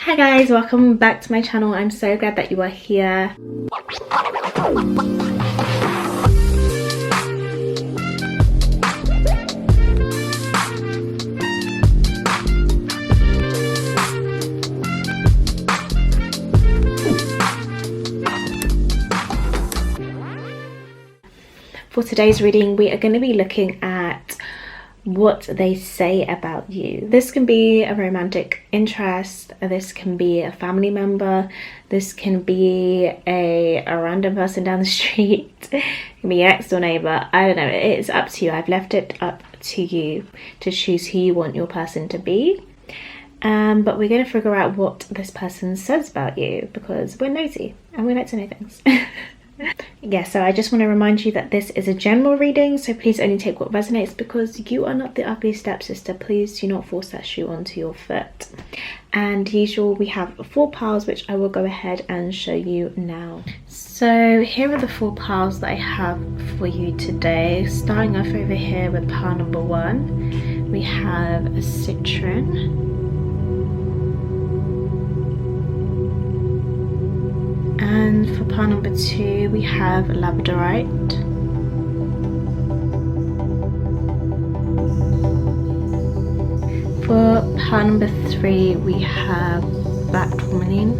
Hi guys, welcome back to my channel. I'm so glad that you are here. For today's reading, we are going to be looking at what they say about you. This can be a romantic interest, this can be a family member, this can be a random person down the street, it can be your next door neighbor. I don't know, it's up to you. I've left it up to you to choose who you want your person to be. But we're going to figure out what this person says about you, because we're nosy and we like to know things. Yeah, so I just want to remind you that this is a general reading, so please only take what resonates, because you are not the ugly stepsister. Please do not force that shoe onto your foot. And usual, we have 4 piles, which I will go ahead and show you now. So here are the 4 piles that I have for you today. Starting off over here with pile number 1, we have a Citrine. And for pile number 2, we have Labradorite. For pile number 3, we have black Tourmaline.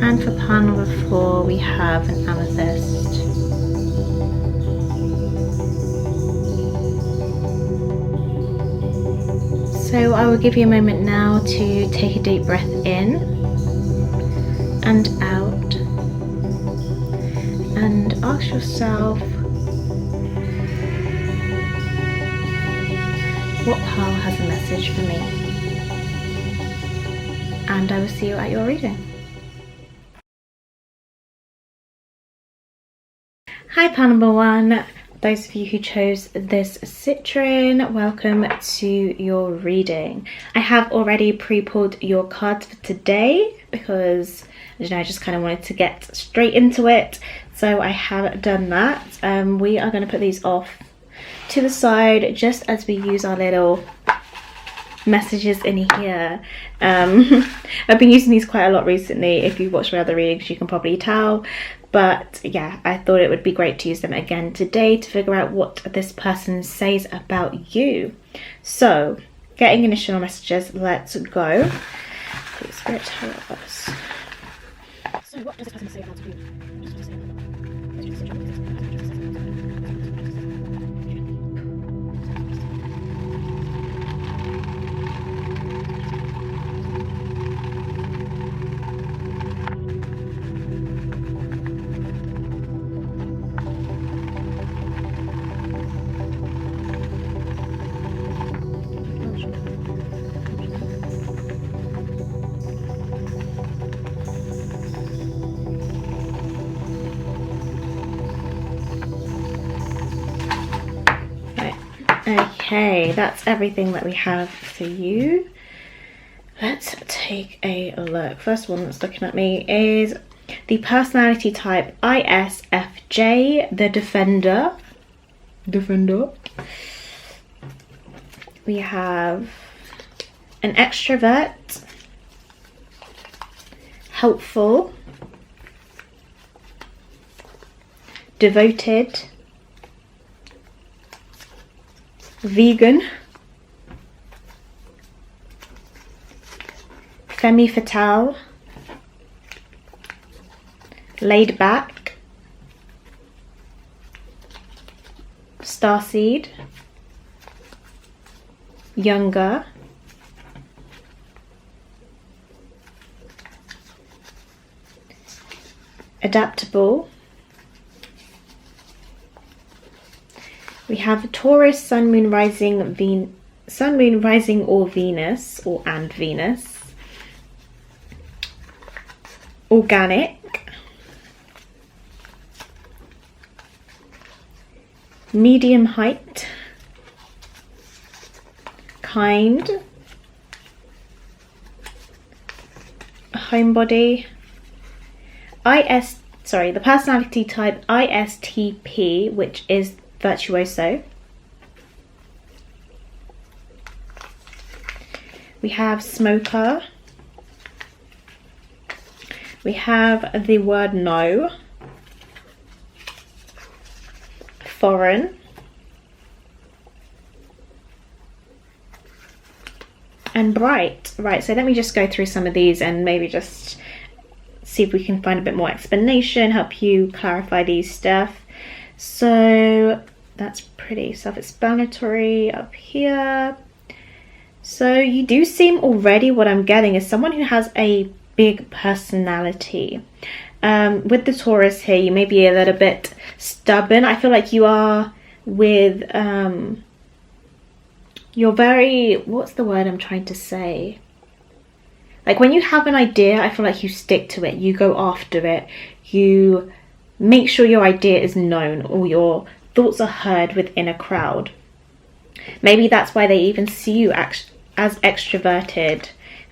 And for pile number 4, we have an Amethyst. So I will give you a moment now to take a deep breath in and out, and ask yourself, what pile has a message for me? And I will see you at your reading. Hi pile number 1. Those of you who chose this Citrine, welcome to your reading. I have already pre-pulled your cards for today because I just kind of wanted to get straight into it. So I have done that. We are going to put these off to the side just as we use our little messages in here. I've been using these quite a lot recently. If you've watched my other readings, you can probably tell. But yeah, I thought it would be great to use them again today to figure out what this person says about you. So, getting initial messages, let's go. Please, Spirit, tell us. So, what does this person say about you? Okay, that's everything that we have for you. Let's take a look. First one that's looking at me is the personality type ISFJ, the Defender. We have an extrovert, helpful, devoted, vegan, femme fatale, laid back, starseed, younger, adaptable. We have Taurus, Sun, Moon, Rising, or Venus, and Venus. Organic. Medium height. Kind. Homebody. The personality type ISTP, which is virtuoso. We have smoker. We have the word no. Foreign. And bright. Right, so let me just go through some of these and maybe just see if we can find a bit more explanation, help you clarify these stuff. So that's pretty self-explanatory up here. So you do seem already, what I'm getting is someone who has a big personality. With the Taurus here, you may be a little bit stubborn. I feel like you are with, you're very, what's the word I'm trying to say? Like when you have an idea, I feel like you stick to it. You go after it. You make sure your idea is known or your thoughts are heard within a crowd. Maybe that's why they even see you as extroverted.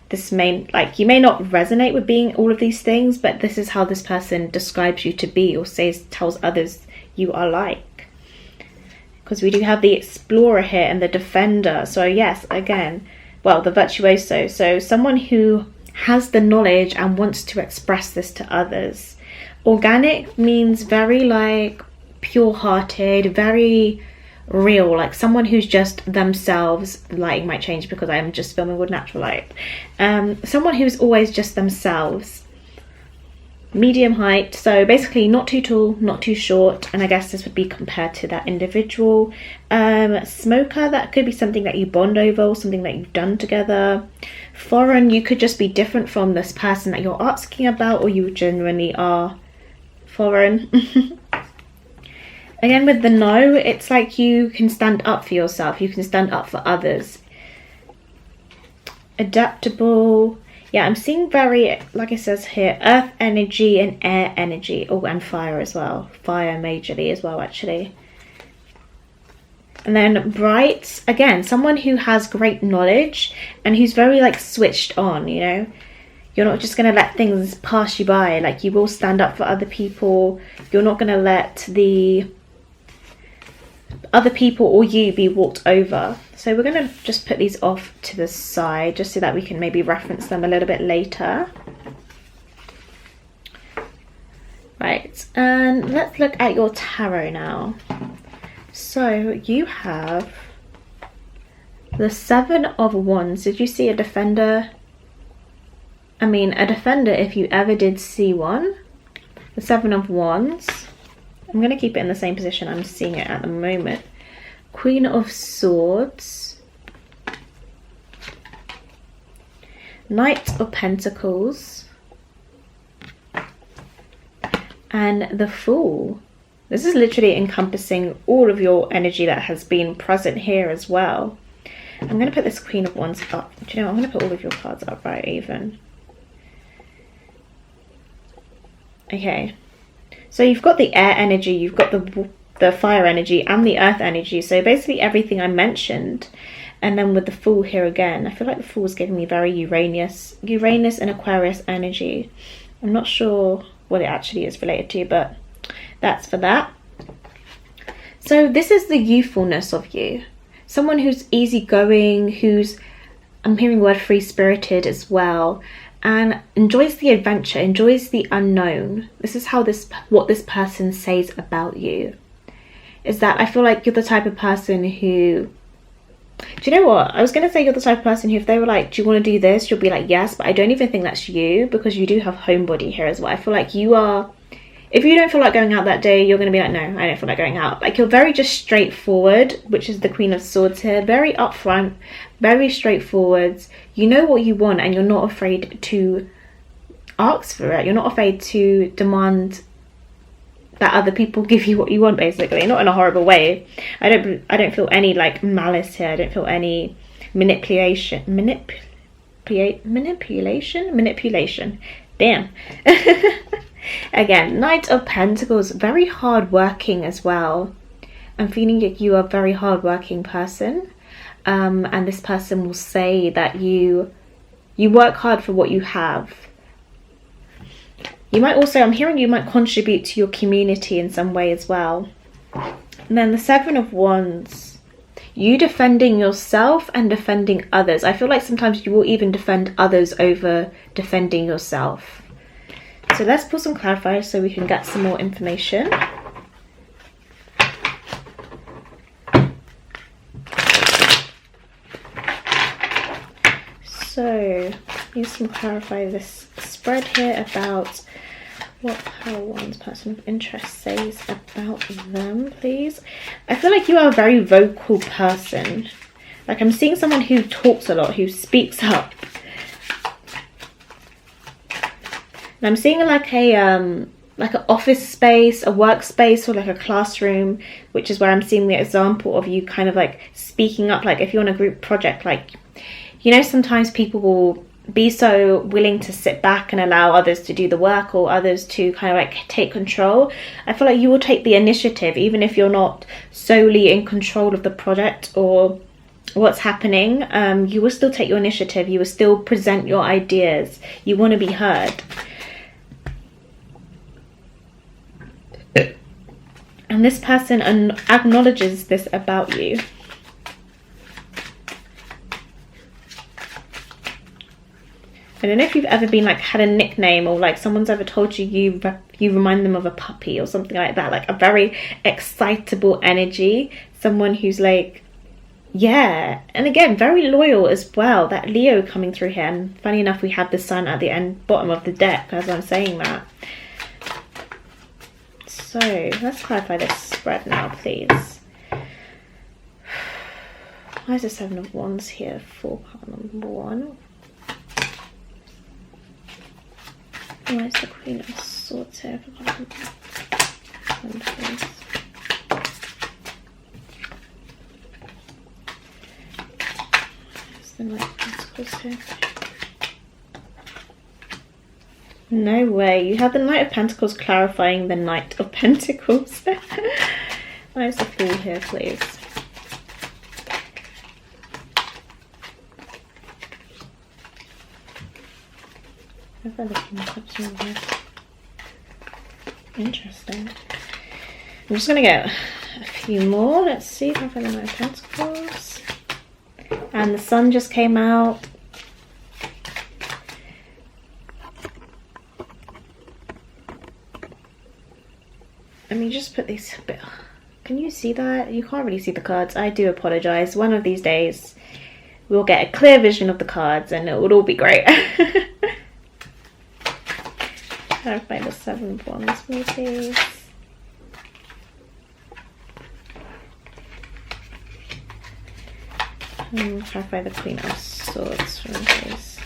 This may, like, you may not resonate with being all of these things, but this is how this person describes you to be or tells others you are like. Because we do have the explorer here and the defender. So yes, again, well, the virtuoso. So someone who has the knowledge and wants to express this to others. Organic means very like pure-hearted, very real, like someone who's just themselves. The lighting might change because I am just filming with natural light. Someone who's always just themselves. Medium height, so basically not too tall, not too short, and I guess this would be compared to that individual. Smoker, that could be something that you bond over or something that you've done together. Foreign, you could just be different from this person that you're asking about, or you genuinely are foreign. Again, with the no, it's like you can stand up for yourself, you can stand up for others. Adaptable. Yeah, I'm seeing very, like it says here, earth energy and air energy. Oh, and fire as well. Fire majorly as well, actually. And then bright, again, someone who has great knowledge and who's very like switched on, you know. You're not just going to let things pass you by. Like, you will stand up for other people. You're not going to let the other people or you be walked over. So we're going to just put these off to the side just so that we can maybe reference them a little bit later. Right, and let's look at your tarot now. So you have the Seven of Wands. Did you see a defender? I mean, a defender, if you ever did see one. The Seven of Wands. I'm going to keep it in the same position I'm seeing it at the moment. Queen of Swords. Knight of Pentacles. And the Fool. This is literally encompassing all of your energy that has been present here as well. I'm going to put this Queen of Wands up. Do you know, I'm going to put all of your cards up right even. Okay. So you've got the air energy, you've got the fire energy and the earth energy. So basically everything I mentioned. And then with the Fool here again, I feel like the Fool is giving me very Uranus and Aquarius energy. I'm not sure what it actually is related to, but that's for that. So this is the youthfulness of you. Someone who's easygoing, who's, I'm hearing the word free-spirited as well, and enjoys the adventure, enjoys the unknown. This is how what this person says about you. Is that I feel like you're the type of person who, do you know what? I was going to say you're the type of person who, if they were like, do you want to do this? You'll be like, yes, but I don't even think that's you, because you do have homebody here as well. I feel like you are, if you don't feel like going out that day, you're going to be like, no, I don't feel like going out. Like, you're very just straightforward, which is the Queen of Swords here. Very upfront, very straightforward. You know what you want and you're not afraid to ask for it. You're not afraid to demand that other people give you what you want, basically. Not in a horrible way. I don't feel any like malice here. I don't feel any manipulation. Manipulation. Damn. Again, Knight of Pentacles, very hard-working as well. I'm feeling like you are a very hard-working person. And this person will say that you work hard for what you have. You might also, I'm hearing you might contribute to your community in some way as well. And then the Seven of Wands. you defending yourself and defending others. I feel like sometimes you will even defend others over defending yourself. So let's pull some clarifiers so we can get some more information. So use some clarify this spread here about what Power One's person of interest says about them, please. I feel like you are a very vocal person. Like I'm seeing someone who talks a lot, who speaks up. And I'm seeing like an office space, a workspace, or like a classroom, which is where I'm seeing the example of you kind of like speaking up. Like if you're on a group project, like, you know, sometimes people will be so willing to sit back and allow others to do the work, or others to kind of like take control. I feel like you will take the initiative, even if you're not solely in control of the project or what's happening. You will still take your initiative. You will still present your ideas. You want to be heard. And this person acknowledges this about you. I don't know if you've ever been like had a nickname, or like someone's ever told you you remind them of a puppy or something like that, like a very excitable energy, someone who's like, yeah, and again very loyal as well. That Leo coming through here, and funny enough we have the sun at the bottom of the deck as I'm saying that. So let's clarify this spread now, please. Why is the Seven of Wands here for part number 1? Why is the Queen of Swords here for part number 1, please? Where's the Knight of Pentacles here? No way. You have the Knight of Pentacles clarifying the Knight of Pentacles. Where's the Fool here, please? I've got looking at some of this. Interesting. I'm just going to get a few more. Let's see if I've got the Knight of Pentacles. And the Sun just came out. Let me just put these a bit. Can you see that? You can't really see the cards. I do apologize. One of these days we'll get a clear vision of the cards and it would all be great. Clarify the Seven of Wands, please. And clarify the Queen of Swords for me, please.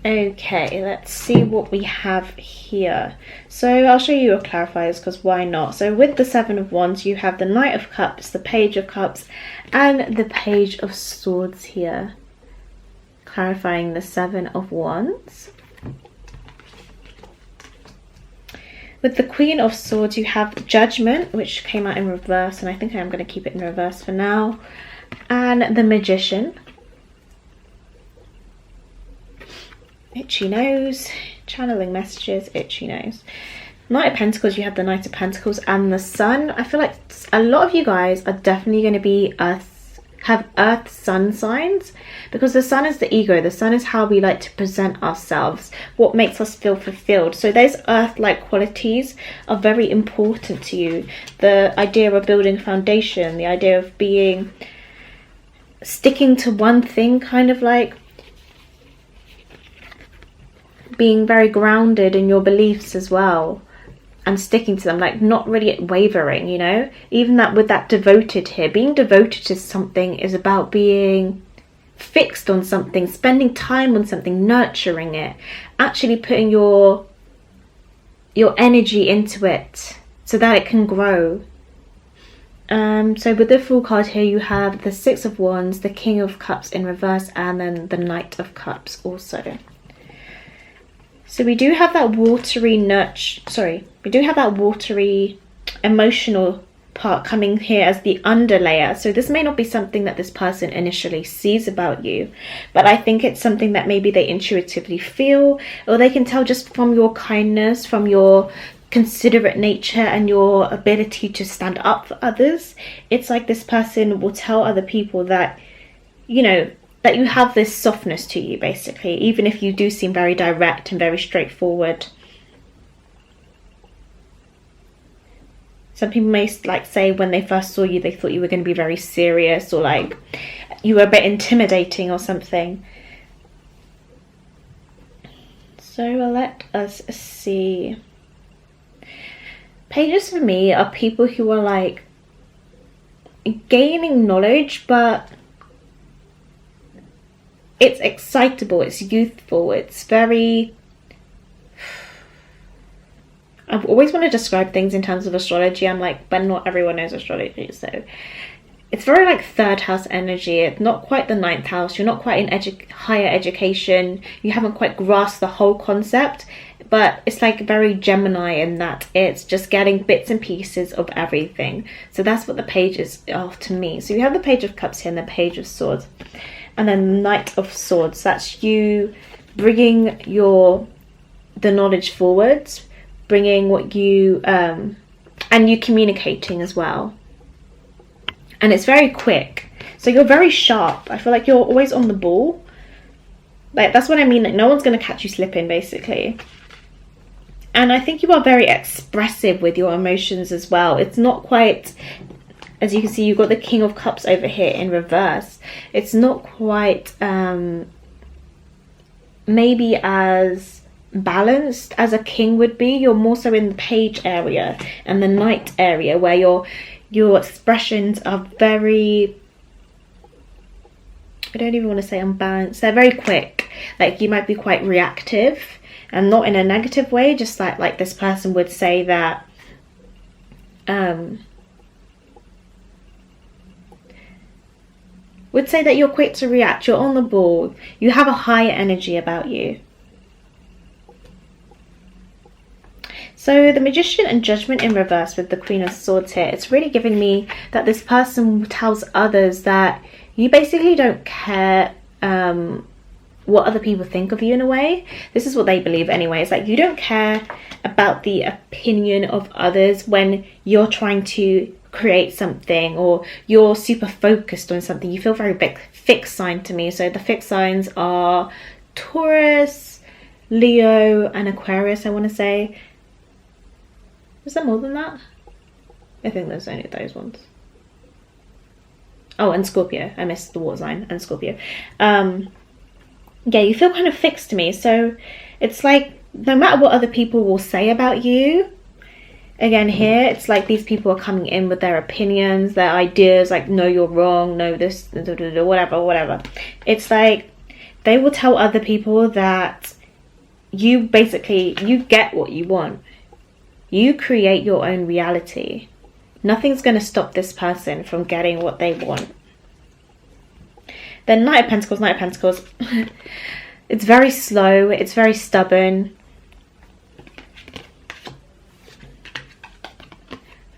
Okay, let's see what we have here. So I'll show you your clarifiers because why not? So with the Seven of Wands, you have the Knight of Cups, the Page of Cups, and the Page of Swords here. Clarifying the Seven of Wands. With the Queen of Swords, you have Judgment, which came out in reverse, and I think I'm going to keep it in reverse for now. And the Magician. Itchy nose, channeling messages, itchy nose. Knight of Pentacles, you have the Knight of Pentacles and the Sun. I feel like a lot of you guys are definitely going to be have Earth Sun signs, because the Sun is the ego. The Sun is how we like to present ourselves, what makes us feel fulfilled. So those Earth-like qualities are very important to you. The idea of building foundation, the idea of sticking to one thing, kind of like being very grounded in your beliefs as well and sticking to them, like not really wavering, you know. Even that with that devoted here, being devoted to something is about being fixed on something, spending time on something, nurturing it, actually putting your energy into it so that it can grow. So with the Fool card here, you have the Six of Wands, the King of Cups in reverse, and then the Knight of Cups also. So we do have that watery emotional part coming here as the underlayer. So this may not be something that this person initially sees about you, but I think it's something that maybe they intuitively feel, or they can tell just from your kindness, from your considerate nature and your ability to stand up for others. It's like this person will tell other people that, you know, that you have this softness to you, basically, even if you do seem very direct and very straightforward. Some people may like say when they first saw you, they thought you were going to be very serious, or like you were a bit intimidating or something. So let us see. Pages for me are people who are like gaining knowledge, but it's excitable, it's youthful, it's very... I've always want to describe things in terms of astrology. I'm like, but not everyone knows astrology, so it's very like third house energy. It's not quite the ninth house. You're not quite in higher education. You haven't quite grasped the whole concept, but it's like very Gemini in that it's just getting bits and pieces of everything. So that's what the pages are to me. So you have the Page of Cups here and the Page of Swords, and then the Knight of Swords. That's you bringing the knowledge forwards, bringing what you and you communicating as well. And it's very quick, so you're very sharp. I feel like you're always on the ball. Like, that's what I mean, like no one's going to catch you slipping, basically. And I think you are very expressive with your emotions as well. It's not quite, as you can see, you've got the King of Cups over here in reverse. It's not quite maybe as balanced as a king would be. You're more so in the Page area and the Knight area, where your expressions are very, I don't even want to say unbalanced. They're very quick. Like, you might be quite reactive, and not in a negative way, just like this person would say that you're quick to react, you're on the ball, you have a higher energy about you. So the Magician and Judgment in reverse with the Queen of Swords here, it's really giving me that this person tells others that you basically don't care what other people think of you in a way. This is what they believe anyway. It's like you don't care about the opinion of others when you're trying to create something, or you're super focused on something. You feel very big fixed sign to me. So the fixed signs are Taurus, Leo and Aquarius, I want to say. Is there more than that? I think there's only those ones. Oh, and Scorpio. I missed the water sign and Scorpio. Yeah, you feel kind of fixed to me. So it's like no matter what other people will say about you, again here, it's like these people are coming in with their opinions, their ideas, like, no, you're wrong, no, this, whatever. It's like they will tell other people that you get what you want. You create your own reality. Nothing's going to stop this person from getting what they want. Then Knight of Pentacles. It's very slow. It's very stubborn.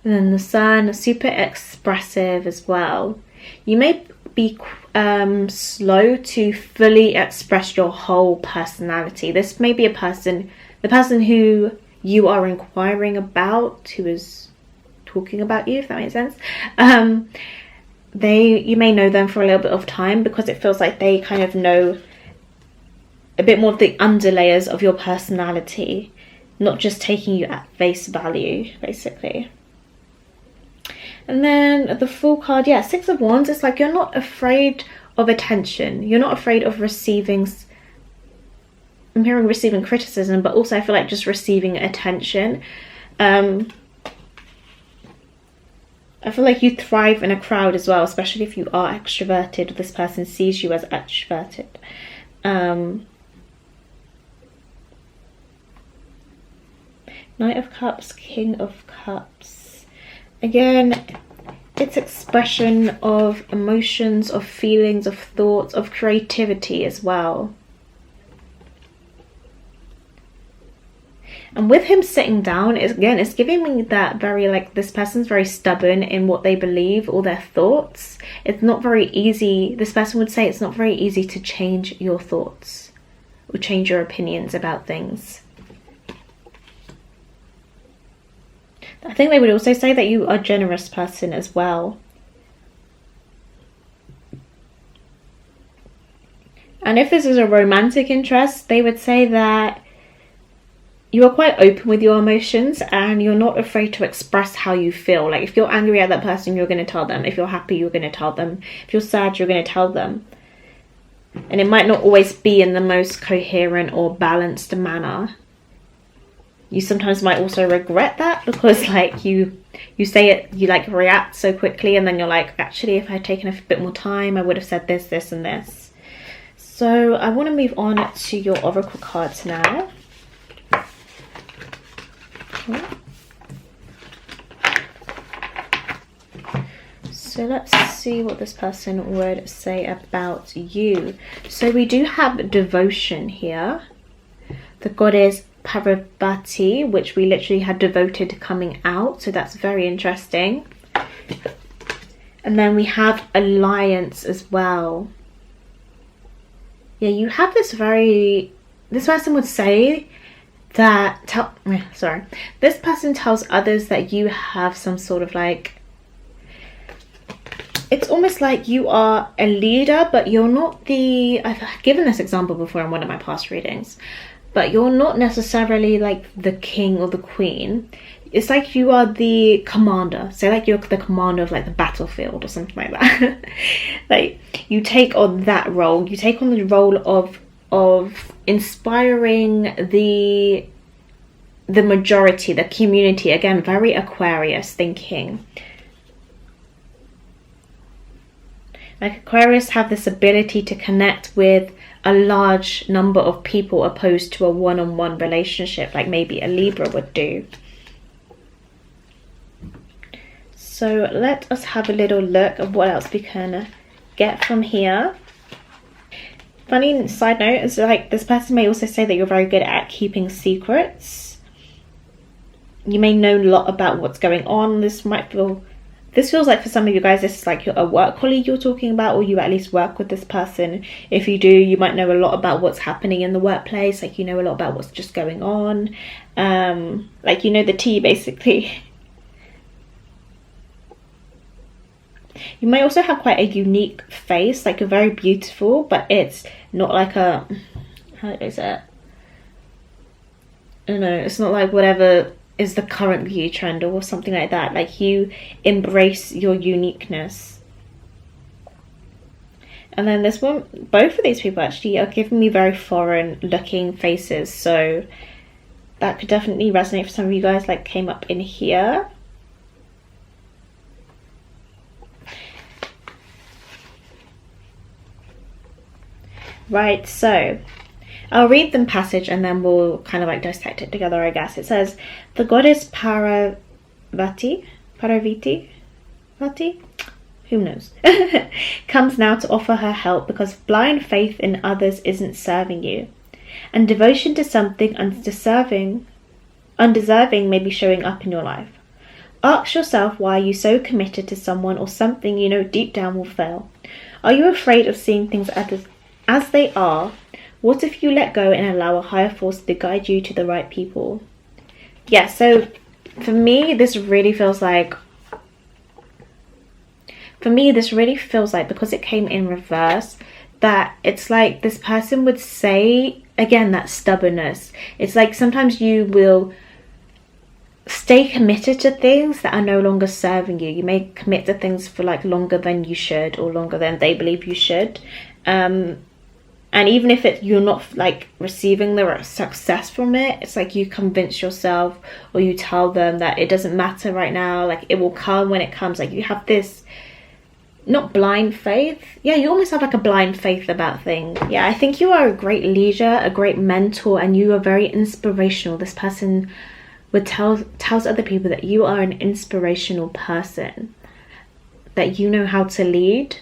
And then the Sun, super expressive as well. You may be slow to fully express your whole personality. This may be the person who you are inquiring about, who is talking about you, if that makes sense. You may know them for a little bit of time, because it feels like they kind of know a bit more of the underlayers of your personality, not just taking you at face value, basically. And then the Fool card, yeah, Six of Wands. It's like you're not afraid of attention. You're not afraid of receiving, I'm hearing receiving criticism, but also I feel like just receiving attention. I feel like you thrive in a crowd as well, especially if you are extroverted, or this person sees you as extroverted. Knight of Cups, King of Cups. Again, it's expression of emotions, of feelings, of thoughts, of creativity as well. And with him sitting down, it's giving me that very, like, this person's very stubborn in what they believe or their thoughts. It's not very easy. This person would say it's not very easy to change your thoughts or change your opinions about things. I think they would also say that you are a generous person as well. And if this is a romantic interest, they would say that you are quite open with your emotions and you're not afraid to express how you feel. Like if you're angry at that person, you're going to tell them. If you're happy, you're going to tell them. If you're sad, you're going to tell them. And it might not always be in the most coherent or balanced manner. You sometimes might also regret that because like you say it, you like react so quickly and then you're like, actually, if I had taken a bit more time, I would have said this, this and this. So I want to move on to your oracle cards now. So let's see what this person would say about you. So we do have devotion here. The goddess Parvati, which we literally had devoted coming out. So that's very interesting. And then we have alliance as well. Yeah, you have this person would say that, this person tells others that you have some sort of like, it's almost like you are a leader, but you're not I've given this example before in one of my past readings, but you're not necessarily like the king or the queen. It's like you are the commander. Say like you're the commander of like the battlefield or something like that. Like you take on that role. You take on the role of inspiring the majority, the community. Again, very Aquarius thinking. Like Aquarius have this ability to connect with a large number of people opposed to a one-on-one relationship like maybe a Libra would do. So let us have a little look at what else we can get from here. Funny side note is like this person may also say that you're very good at keeping secrets. You may know a lot about what's going on. This feels like for some of you guys, this is like a work colleague you're talking about, or you at least work with this person. If you do, you might know a lot about what's happening in the workplace. Like you know a lot about what's just going on. Like you know the tea basically. You may also have quite a unique face, like you're very beautiful, but it's not like how is it? I don't know, it's not like whatever is the current beauty trend or something like that. Like you embrace your uniqueness. And then this one, both of these people actually are giving me very foreign looking faces, so that could definitely resonate for some of you guys, like came up in here. Right, so I'll read the passage and then we'll kind of like dissect it together, I guess. It says, the goddess Parvati, who knows, comes now to offer her help because blind faith in others isn't serving you. And devotion to something undeserving may be showing up in your life. Ask yourself, why are you so committed to someone or something you know deep down will fail? Are you afraid of seeing things as they are? What if you let go and allow a higher force to guide you to the right people? Yeah, so for me, this really feels like, because it came in reverse, that it's like this person would say, again, that stubbornness. It's like sometimes you will stay committed to things that are no longer serving you. You may commit to things for like longer than you should or longer than they believe you should. And even if you're not like receiving the success from it, it's like you convince yourself or you tell them that it doesn't matter right now, like it will come when it comes. Like you have this, not blind faith. Yeah, you almost have like a blind faith about things. Yeah, I think you are a great leader, a great mentor, and you are very inspirational. This person would tells other people that you are an inspirational person, that you know how to lead.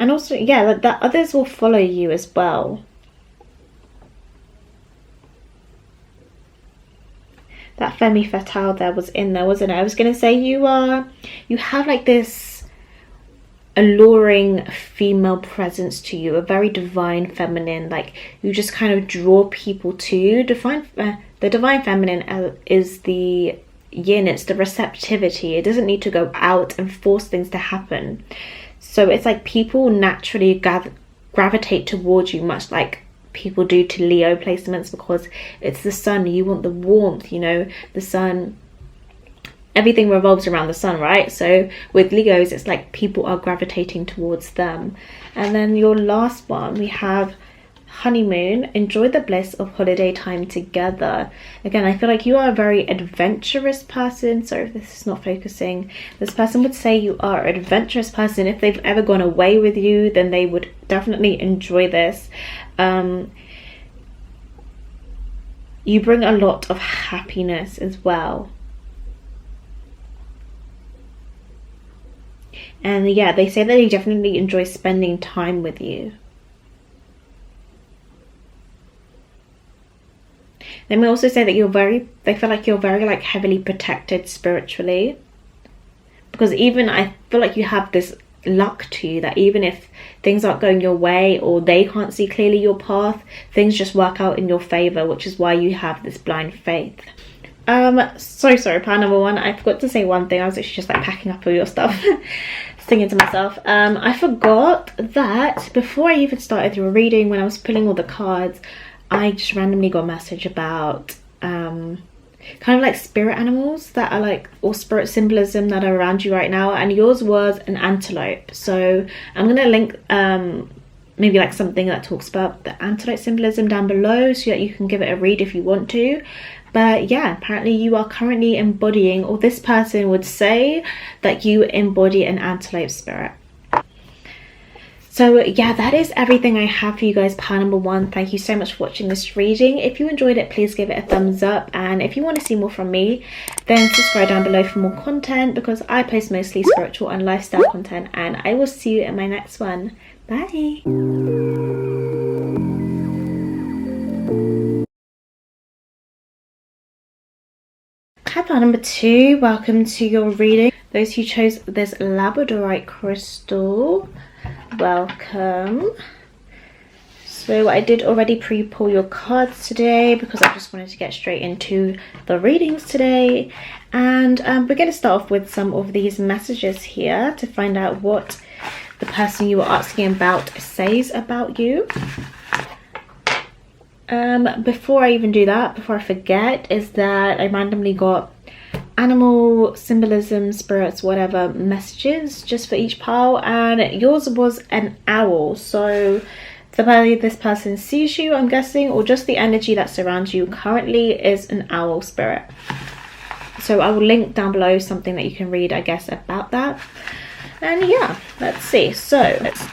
And also, yeah, that others will follow you as well. That femme fatale there was in there, wasn't it? I was going to say you have like this alluring female presence to you, a very divine feminine, like you just kind of draw people to you. The divine feminine is the yin, it's the receptivity. It doesn't need to go out and force things to happen. So it's like people naturally gravitate towards you, much like people do to Leo placements, because it's the sun. You want the warmth, you know, the sun. Everything revolves around the sun, right? So with Leos, it's like people are gravitating towards them. And then your last one, we have honeymoon. Enjoy the bliss of holiday time together. Again, I feel like you are a very adventurous person. Sorry if this is not focusing. This person would say you are an adventurous person. If they've ever gone away with you, then they would definitely enjoy this. You bring a lot of happiness as well. And yeah, they say that they definitely enjoy spending time with you. They may also say that they feel like you're very like heavily protected spiritually. Because even I feel like you have this luck to you that even if things aren't going your way or they can't see clearly your path, things just work out in your favor, which is why you have this blind faith. So sorry, part number one, I forgot to say one thing. I was actually just like packing up all your stuff, singing to myself. I forgot that before I even started your reading, when I was pulling all the cards, I just randomly got a message about kind of like spirit animals that are like, or spirit symbolism that are around you right now, and yours was an antelope. So I'm gonna link maybe like something that talks about the antelope symbolism down below so that you can give it a read if you want to. But yeah, apparently you are currently embodying, or this person would say that you embody an antelope spirit. So yeah, that is everything I have for you guys, pile number one. Thank you so much for watching this reading. If you enjoyed it, please give it a thumbs up. And if you want to see more from me, then subscribe down below for more content, because I post mostly spiritual and lifestyle content. And I will see you in my next one. Bye. Hi, pile number two. Welcome to your reading. Those who chose this Labradorite crystal, welcome. So I did already pre-pull your cards today because I just wanted to get straight into the readings today. And we're going to start off with some of these messages here to find out what the person you were asking about says about you. Before I even do that, before I forget, is that I randomly got animal symbolism, spirits, whatever messages just for each pile, and yours was an owl. So the way this person sees you, I'm guessing, or just the energy that surrounds you currently, is an owl spirit. So I will link down below something that you can read, I guess, about that. And yeah, let's see. So let's see.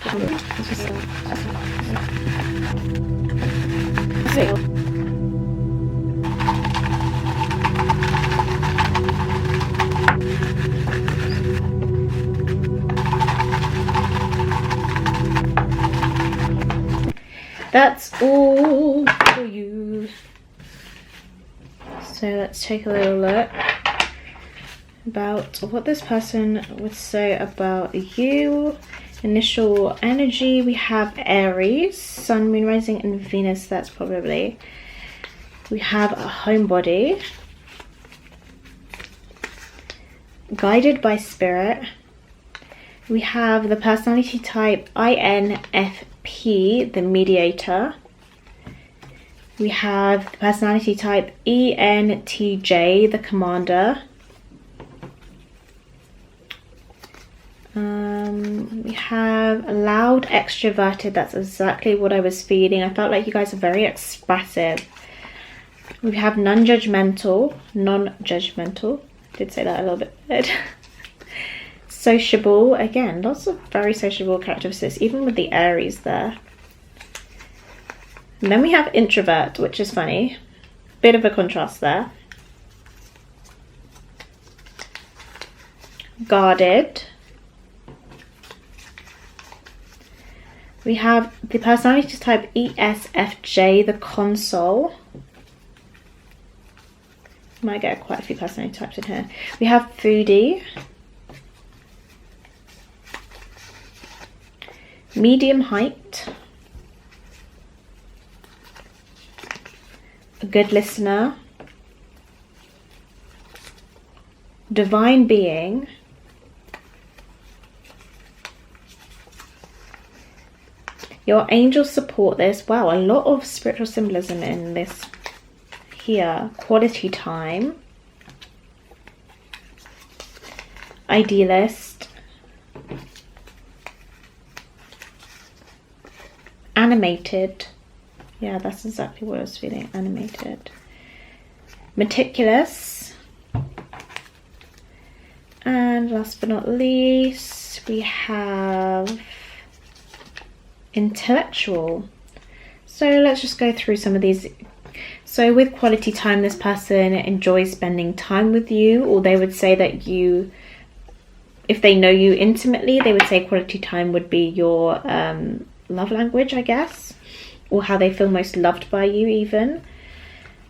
That's all for you. So let's take a little look about what this person would say about you. Initial energy, we have Aries, Sun, Moon, Rising, and Venus. That's probably. We have a homebody, guided by spirit. We have the personality type INFP, the mediator. We have the personality type ENTJ, the commander. We have loud, extroverted. That's exactly what I was feeling. I felt like you guys are very expressive. We have non-judgmental. Did say that a little bit weird. Sociable, again, lots of very sociable characteristics, even with the Aries there. And then we have introvert, which is funny. Bit of a contrast there. Guarded. We have the personality type ESFJ, the console. Might get quite a few personality types in here. We have foodie. Medium height. A good listener. divine being, your angels support this. Wow, a lot of spiritual symbolism in this here. Quality time, idealist, animated. Yeah, that's exactly what I was feeling. Animated, meticulous, and last but not least, we have intellectual. So let's just go through some of these. So with quality time, this person enjoys spending time with you, or they would say that you, if they know you intimately, they would say quality time would be your love language, I guess, or how they feel most loved by you even.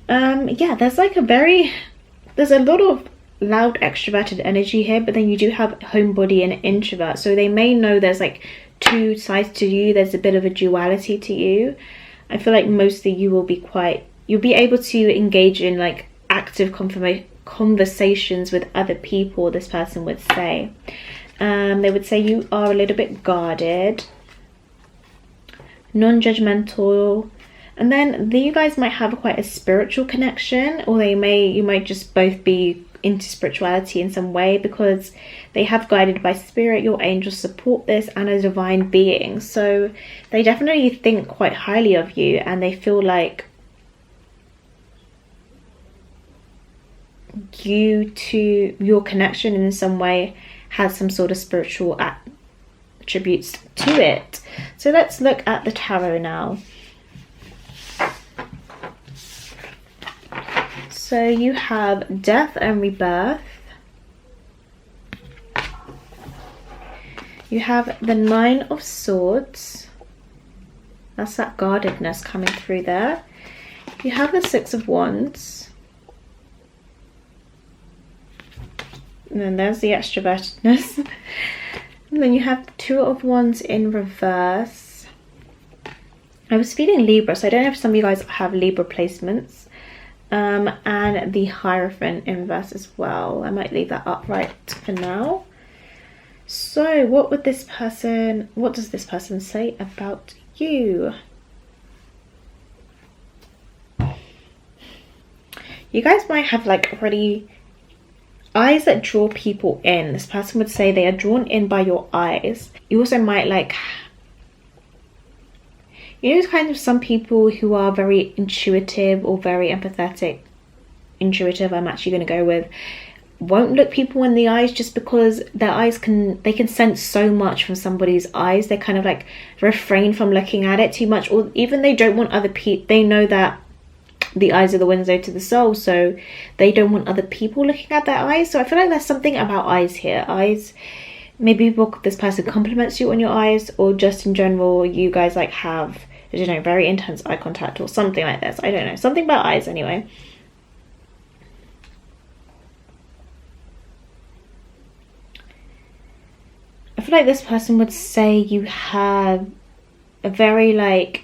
Yeah, there's like there's a lot of loud extroverted energy here, but then you do have homebody and introvert, so they may know there's like two sides to you. There's a bit of a duality to you. I feel like mostly you'll be able to engage in like active conversations with other people, this person would say. They would say you are a little bit guarded, non-judgmental, and then you guys might have quite a spiritual connection, or you might just both be into spirituality in some way, because they have guided by spirit, your angels support this, and a divine being. So they definitely think quite highly of you, and they feel like your connection in some way has some sort of spiritual attributes to it. So let's look at the tarot now. So you have death and rebirth. You have the Nine of Swords. That's that guardedness coming through there. You have the Six of Wands. And then there's the extrovertedness. And then you have the Two of Wands in reverse. I was feeling Libra, so I don't know if some of you guys have Libra placements. And the Hierophant in reverse as well. I might leave that upright for now. So what does this person say about you? You guys might have like really eyes that draw people in. This person would say they are drawn in by your eyes. You also might like, you know, kind of some people who are very intuitive or very empathetic. Intuitive, I'm actually going to go with, won't look people in the eyes just because their eyes can sense so much from somebody's eyes. They kind of like refrain from looking at it too much, or even they don't want other people, they know that the eyes are the window to the soul, so they don't want other people looking at their eyes. So I feel like there's something about eyes here. Eyes, maybe this person compliments you on your eyes, or just in general you guys like have, I don't know, very intense eye contact or something like this. I don't know, something about eyes anyway. I feel like this person would say you have a very like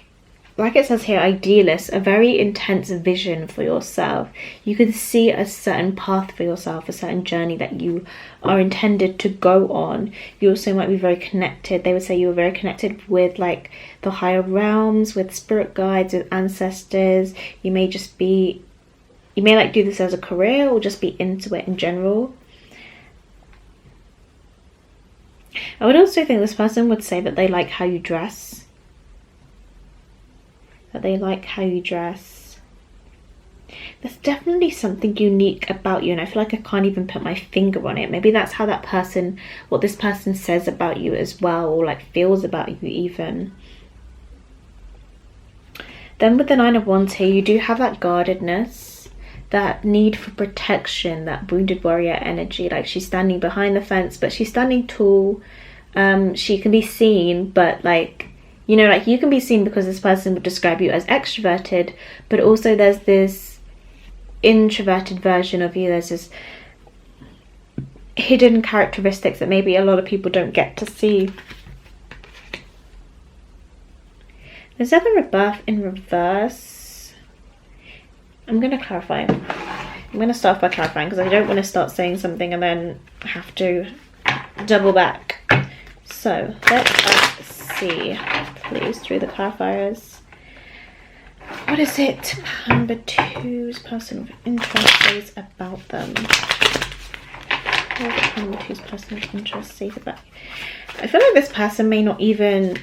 it says here, idealist, a very intense vision for yourself. You can see a certain path for yourself, a certain journey that you are intended to go on. You also might be very connected. They would say you are very connected with like the higher realms, with spirit guides, with ancestors. You may like do this as a career, or just be into it in general. I would also think this person would say that they like how you dress. There's definitely something unique about you, and I feel like I can't even put my finger on it. Maybe that's how what this person says about you as well, or like feels about you even. Then with the Nine of Wands here, you do have that guardedness, that need for protection, that wounded warrior energy. Like she's standing behind the fence, but she's standing tall. She can be seen, but like, you know, like you can be seen because this person would describe you as extroverted, but also there's this introverted version of you. There's this hidden characteristics that maybe a lot of people don't get to see. There's Death and Rebirth in reverse. I'm going to clarify. I'm going to start by clarifying because I don't want to start saying something and then have to double back. So let us see, please, through the clarifiers. What is it number 2's person of interest says about them? What does number 2's person of interest say about you? I feel like this person may not even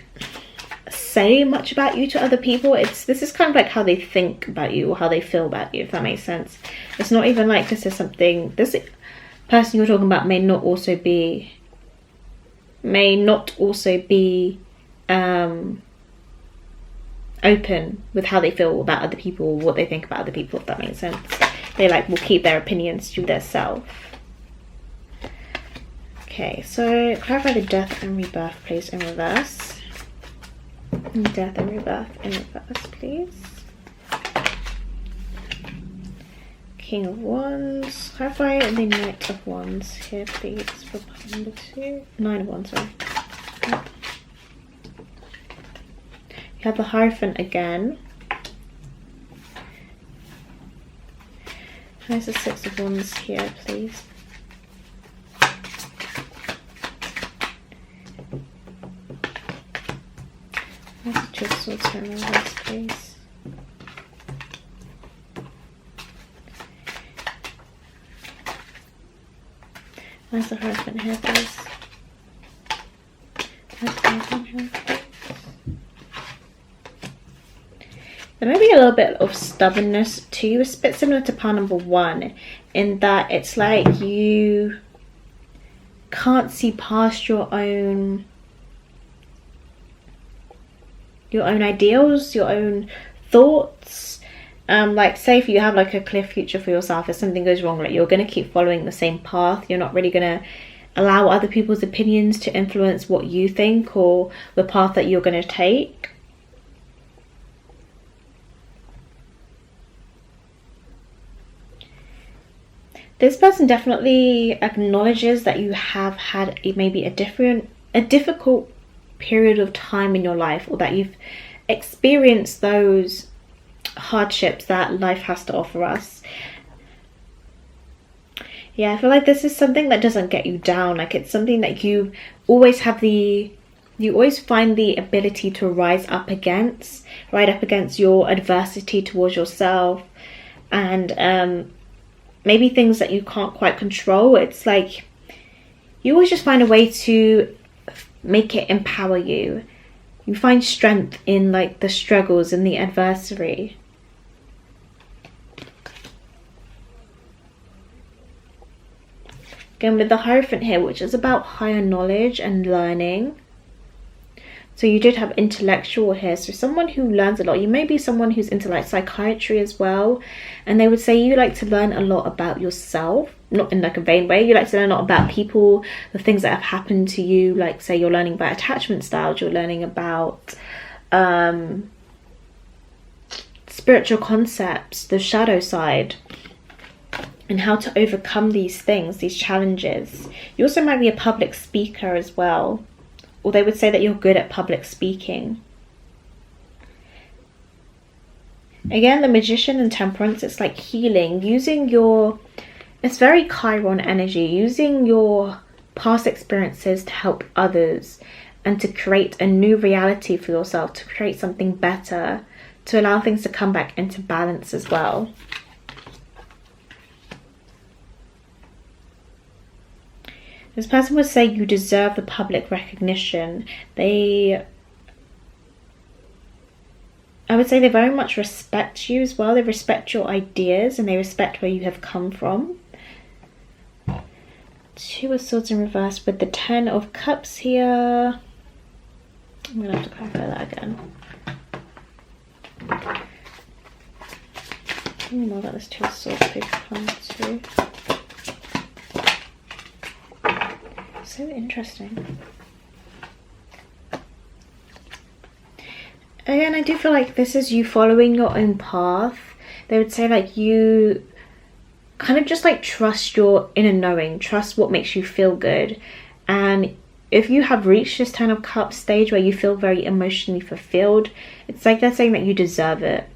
say much about you to other people. This is kind of like how they think about you or how they feel about you, if that makes sense. It's not even like this is something, this person you're talking about may not also be open with how they feel about other people or what they think about other people, if that makes sense. They will keep their opinions to themselves. Okay, so clarify the death and rebirth, please, in reverse. Death and rebirth in reverse, please. King of Wands. Clarify the Knight of Wands here, please, for part number 2. 9 of Wands, sorry. Yep. You have the Hierophant again. There's the 6 of Wands here, please. There's the 2 of Swords here in reverse, please. There's the Hierophant here, please. There's the Hierophant here, please. There may be a little bit of stubbornness to you. It's a bit similar to pile number 1 in that it's like you can't see past your own ideals, your own thoughts. Like say if you have like a clear future for yourself, if something goes wrong, like you're going to keep following the same path. You're not really going to allow other people's opinions to influence what you think or the path that you're going to take. This person definitely acknowledges that you have had maybe a difficult period of time in your life, or that you've experienced those hardships that life has to offer us. Yeah, I feel like this is something that doesn't get you down. Like it's something that you always find the ability to rise up against your adversity towards yourself, and maybe things that you can't quite control. It's like you always just find a way to make it empower you. You find strength in like the struggles and the adversity. Again with the Hierophant here, which is about higher knowledge and learning. So you did have intellectual here, so someone who learns a lot. You may be someone who's into like psychiatry as well, and they would say you like to learn a lot about yourself, not in like a vain way. You like to learn a lot about people, the things that have happened to you. Like say you're learning about attachment styles, you're learning about spiritual concepts, the shadow side, and how to overcome these things, these challenges. You also might be a public speaker as well, or they would say that you're good at public speaking. Again, the Magician and Temperance, it's like healing, it's very Chiron energy, using your past experiences to help others and to create a new reality for yourself, to create something better, to allow things to come back into balance as well. This person would say you deserve the public recognition. I would say they very much respect you as well. They respect your ideas and they respect where you have come from. 2 of Swords in reverse with the 10 of Cups here. I'm going to have to clarify that again. More about this 2 of Swords, please, come to. So interesting. Again, I do feel like this is you following your own path. They would say like you kind of just like trust your inner knowing, trust what makes you feel good. And if you have reached this 10 of Cups stage where you feel very emotionally fulfilled, it's like they're saying that you deserve it.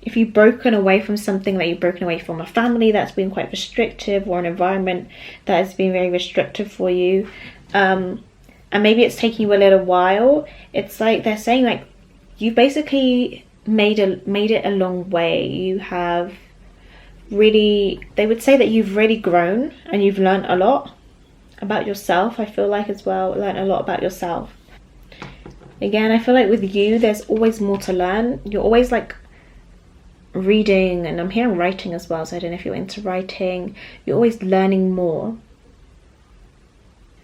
if you've broken away from something, like you've broken away from a family that's been quite restrictive, or an environment that has been very restrictive for you, and maybe it's taking you a little while, it's like they're saying like you basically made it a long way. You have really, they would say that you've really grown and you've learned a lot about yourself, I feel like, as well. Learned a lot about yourself. Again, I feel like with you, there's always more to learn. You're always like reading, and I'm hearing writing as well, so I don't know if you're into writing. You're always learning more.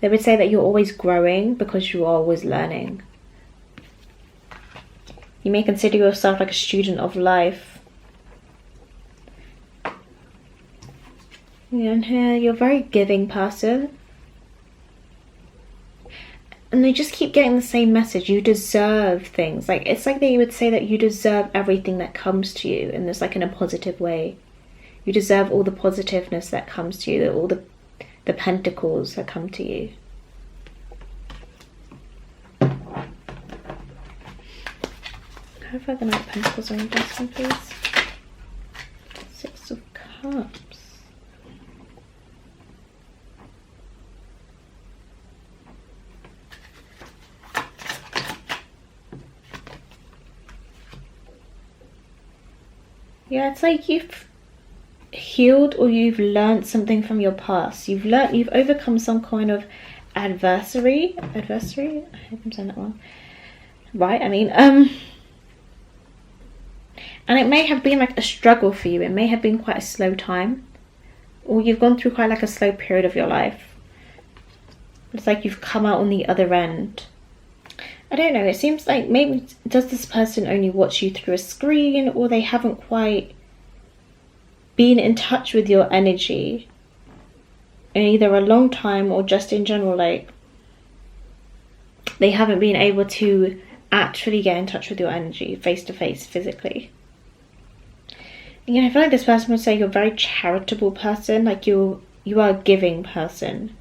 They would say that you're always growing because you are always learning. You may consider yourself like a student of life. And here, you're a very giving person. And they just keep getting the same message. You deserve things. Like, it's like they would say that you deserve everything that comes to you, and it's like in a positive way. You deserve all the positiveness that comes to you, all the pentacles that come to you. How have I the Knight of Pentacles on this one, please? Six of Cups. Yeah, it's like you've healed, or you've learned something from your past. You've overcome some kind of adversary. I hope I'm saying that wrong. Right, I mean, and it may have been like a struggle for you. It may have been quite a slow time, or you've gone through quite like a slow period of your life. It's like you've come out on the other end. I don't know, it seems like maybe does this person only watch you through a screen, or they haven't quite been in touch with your energy in either a long time, or just in general, like they haven't been able to actually get in touch with your energy face to face, physically. Again, I feel like this person would say you're a very charitable person, like you are a giving person.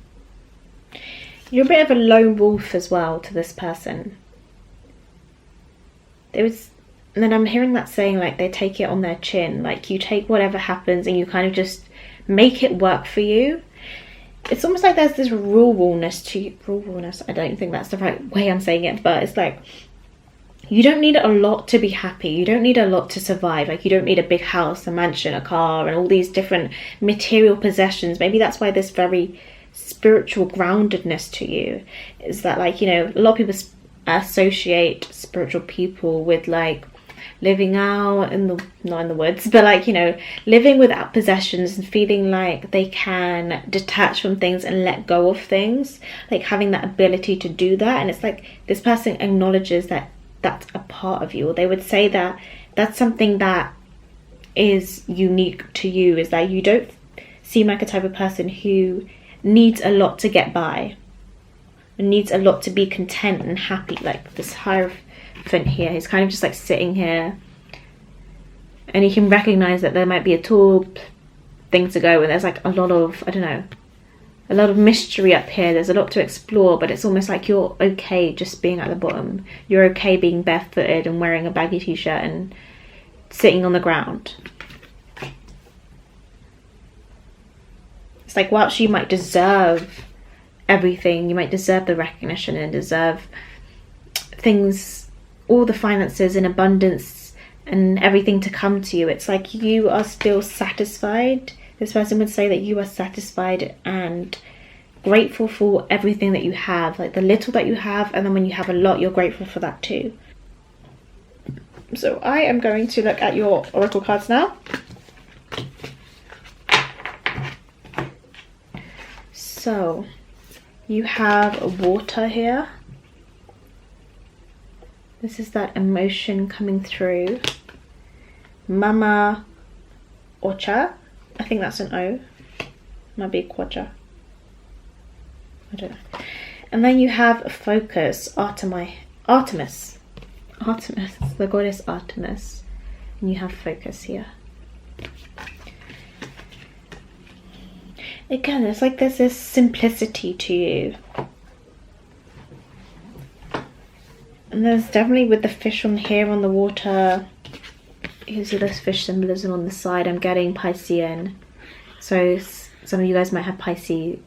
You're a bit of a lone wolf as well to this person. And then I'm hearing that saying like they take it on their chin, like you take whatever happens and you kind of just make it work for you. It's almost like there's this ruralness to you. Ruralness, I don't think that's the right way I'm saying it, but it's like you don't need a lot to be happy. You don't need a lot to survive. Like you don't need a big house, a mansion, a car, and all these different material possessions. Maybe that's why this very spiritual groundedness to you is that, like, you know, a lot of people associate spiritual people with like living out not in the woods, but like, you know, living without possessions and feeling like they can detach from things and let go of things, like having that ability to do that. And it's like this person acknowledges that that's a part of you, or they would say that that's something that is unique to you, is that you don't seem like a type of person who needs a lot to get by and needs a lot to be content and happy. Like this Hierophant here, he's kind of just like sitting here, and you can recognize that there might be a tall thing to go, and there's like a lot of, I don't know, a lot of mystery up here. There's a lot to explore, but it's almost like you're okay just being at the bottom. You're okay being barefooted and wearing a baggy t-shirt and sitting on the ground. It's like, whilst you might deserve everything, you might deserve the recognition and deserve things, all the finances and abundance and everything to come to you, it's like you are still satisfied. This person would say that you are satisfied and grateful for everything that you have, like the little that you have, and then when you have a lot, you're grateful for that too. So I am going to look at your oracle cards now. So you have water here. This is that emotion coming through. Mama Ocha. I think that's an O. Might be Quadra. I don't know. And then you have focus, Artemis, the goddess Artemis. And you have focus here. Again, it's like there's this simplicity to you. And there's definitely, with the fish on here on the water, you can see this fish symbolism on the side. I'm getting Piscean. So some of you guys might have Pisces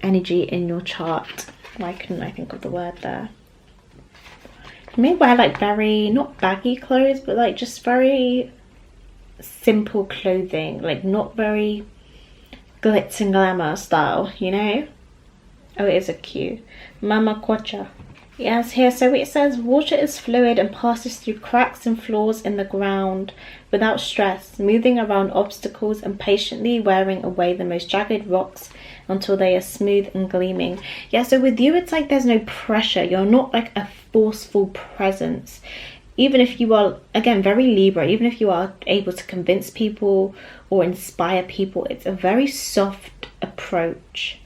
energy in your chart. Why couldn't I think of the word there? You may wear like very, not baggy clothes, but like just very simple clothing, like not very glitz and glamour style, you know? Oh, it is a Q. Mama Quacha. Yes, here, so it says water is fluid and passes through cracks and flaws in the ground without stress, moving around obstacles and patiently wearing away the most jagged rocks until they are smooth and gleaming. Yeah, so with you, it's like there's no pressure. You're not like a forceful presence. Even if you are, again, very Libra, even if you are able to convince people or inspire people, it's a very soft approach.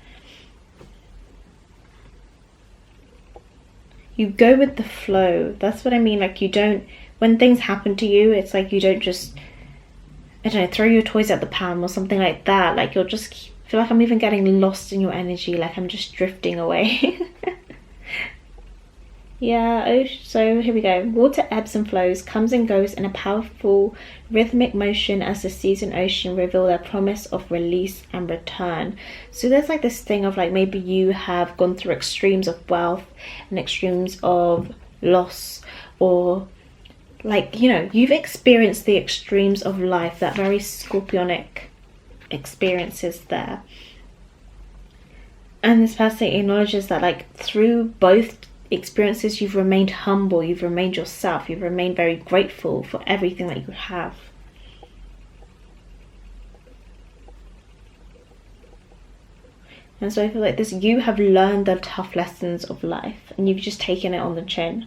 You go with the flow. That's what I mean. Like, you don't, when things happen to you, it's like you don't just, I don't know, throw your toys at the pan or something like that. Like, you'll just feel like I'm even getting lost in your energy. Like, I'm just drifting away. Yeah, oh, so here we go. Water ebbs and flows, comes and goes in a powerful rhythmic motion as the seas and ocean reveal their promise of release and return. So there's like this thing of like, maybe you have gone through extremes of wealth and extremes of loss, or like, you know, you've experienced the extremes of life, that very scorpionic experiences there. And this person acknowledges that like through both experiences you've remained humble, you've remained yourself, you've remained very grateful for everything that you have. And so I feel like this, you have learned the tough lessons of life and you've just taken it on the chin.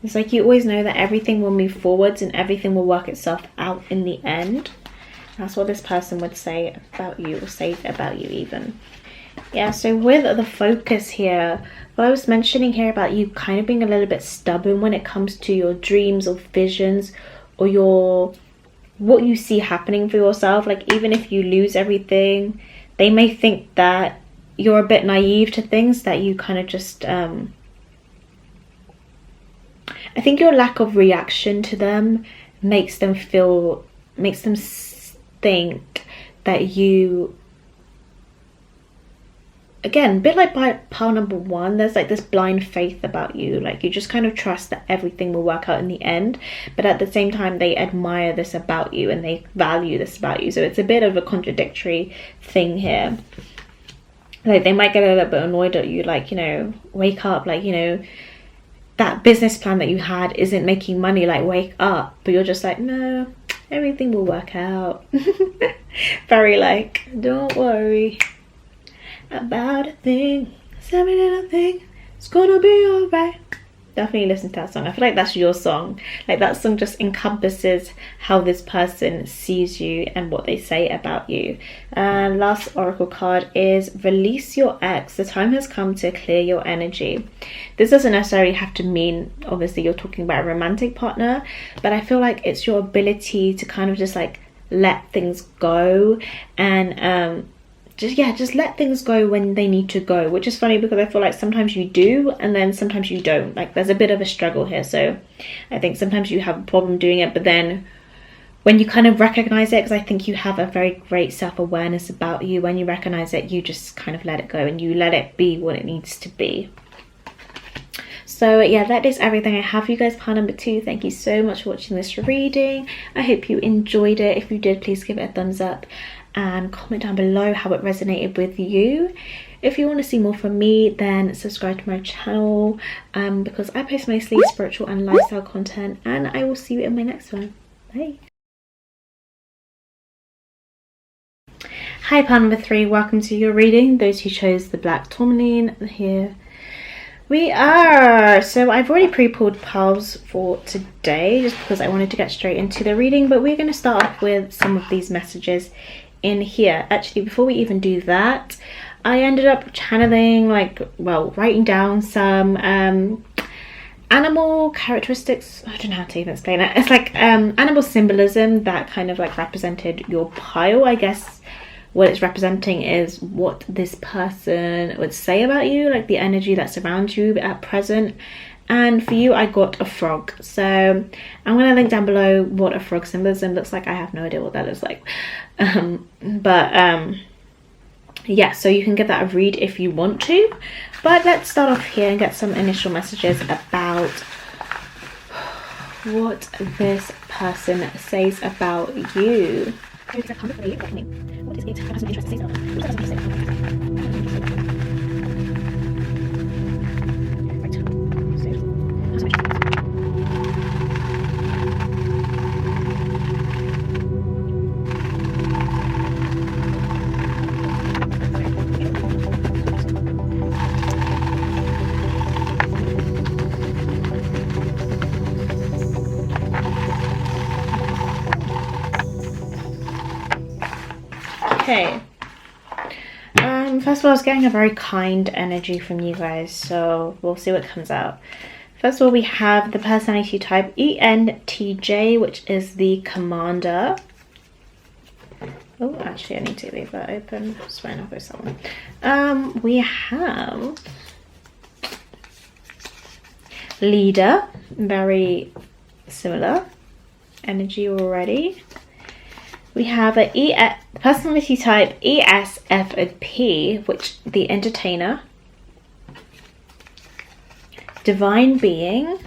It's like you always know that everything will move forwards and everything will work itself out in the end. That's what this person would say about you, or say about you even. Yeah, so with the focus here, what I was mentioning here about you kind of being a little bit stubborn when it comes to your dreams or visions, or your, what you see happening for yourself. Like, even if you lose everything, they may think that you're a bit naive to things, that you kind of just, I think your lack of reaction to them makes them think that you, again, a bit like by pile number one, there's like this blind faith about you. Like, you just kind of trust that everything will work out in the end, but at the same time they admire this about you and they value this about you. So it's a bit of a contradictory thing here. Like, they might get a little bit annoyed at you, like, you know, wake up, like, you know, that business plan that you had isn't making money, like, wake up. But you're just like, no, everything will work out. Very like, don't worry about a thing, every little thing, it's gonna be alright. Definitely listen to that song. I feel like that's your song. Like, that song just encompasses how this person sees you and what they say about you. And last oracle card is release your ex. The time has come to clear your energy. This doesn't necessarily have to mean, obviously, you're talking about a romantic partner, but I feel like it's your ability to kind of just like let things go and just let things go when they need to go, which is funny because I feel like sometimes you do and then sometimes you don't. Like, there's a bit of a struggle here. So I think sometimes you have a problem doing it, but then when you kind of recognize it, because I think you have a very great self-awareness about you, when you recognize it, you just kind of let it go and you let it be what it needs to be. So yeah, that is everything I have for you guys. Part number 2. Thank you so much for watching this reading. I hope you enjoyed it. If you did, please give it a thumbs up and comment down below how it resonated with you. If you want to see more from me, then subscribe to my channel, because I post mostly spiritual and lifestyle content, and I will see you in my next one. Bye. Hi, part number 3. Welcome to your reading. Those who chose the black tourmaline, here we are. So I've already pre-pulled piles for today just because I wanted to get straight into the reading, but we're going to start off with some of these messages in here. Actually, before we even do that, I ended up channeling, like, well, writing down some animal characteristics. I don't know how to even explain it. It's like animal symbolism that kind of like represented your pile. I guess what it's representing is what this person would say about you, like the energy that's around you at present. And for you, I got a frog. So I'm going to link down below what a frog symbolism looks like. I have no idea what that looks like. Yeah, so you can give that a read if you want to. But let's start off here and get some initial messages about what this person says about you. What is it? Person interested to say Okay. First of all, I was getting a very kind energy from you guys, so we'll see what comes out. First of all, we have the personality type ENTJ, which is the commander. Oh, actually, I need to leave that open. It's fine, I'll go somewhere. We have leader, very similar energy already. We have a personality type ESFP, which the entertainer, divine being,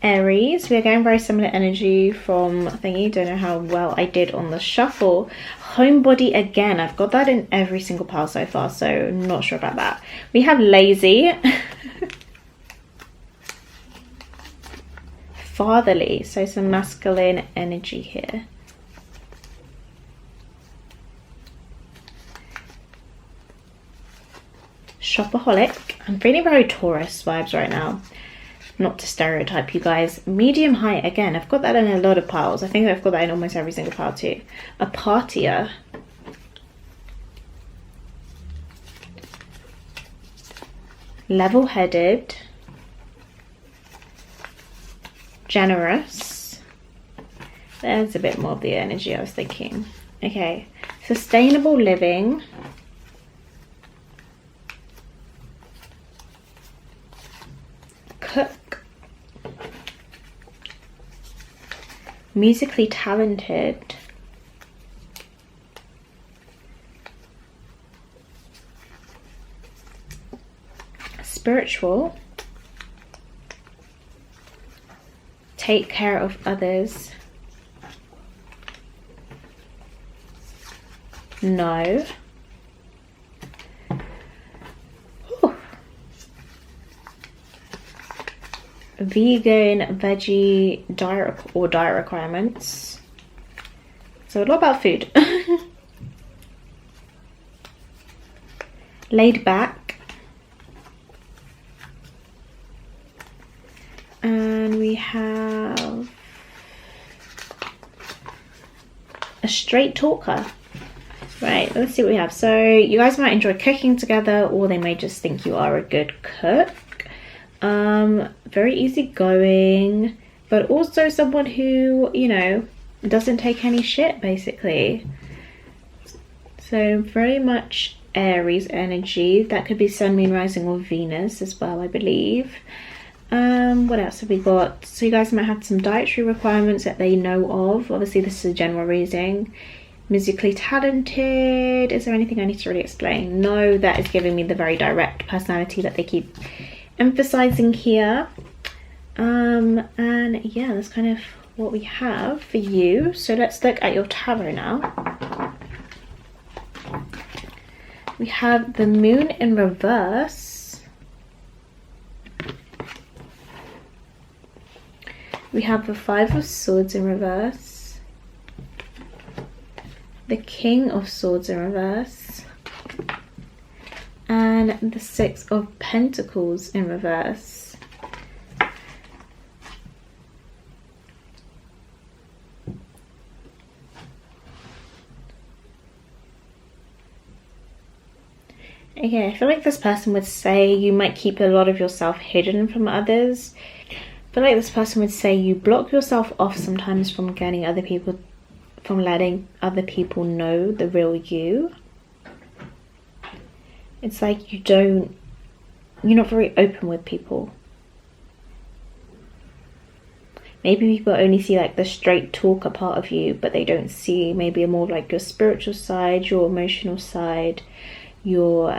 Aries. We are getting very similar energy from thingy. Don't know how well I did on the shuffle. Homebody again. I've got that in every single pile so far, so not sure about that. We have lazy. Fatherly, so some masculine energy here. Shopaholic. I'm feeling very Taurus vibes right now. Not to stereotype you guys. Medium height again. I've got that in a lot of piles. I think I've got that in almost every single pile too. A partier. Level-headed. Generous. There's a bit more of the energy I was thinking. Okay. Sustainable living. Cook. Musically talented. Spiritual. Take care of others. No. Whew. Vegan, veggie, diet requirements. So a lot about food. Laid back. And we have a straight talker. Right, let's see what we have. So you guys might enjoy cooking together, or they may just think you are a good cook. Very easygoing, but also someone who, you know, doesn't take any shit, basically. So very much Aries energy. That could be Sun, Moon, Rising, or Venus as well, I believe. What else have we got? So you guys might have some dietary requirements that they know of. Obviously this is a general reading. Musically talented. Is there anything I need to really explain? No, that is giving me the very direct personality that they keep emphasizing here. And yeah, that's kind of what we have for you. So let's look at your tarot now. We have the moon in reverse. We have the Five of Swords in reverse, the King of Swords in reverse, and the Six of Pentacles in reverse. Okay, I feel like this person would say you might keep a lot of yourself hidden from others. I feel like this person would say you block yourself off sometimes from letting other people know the real you. It's like you're not very open with people. Maybe people only see like the straight talker part of you, but they don't see maybe more like your spiritual side, your emotional side, your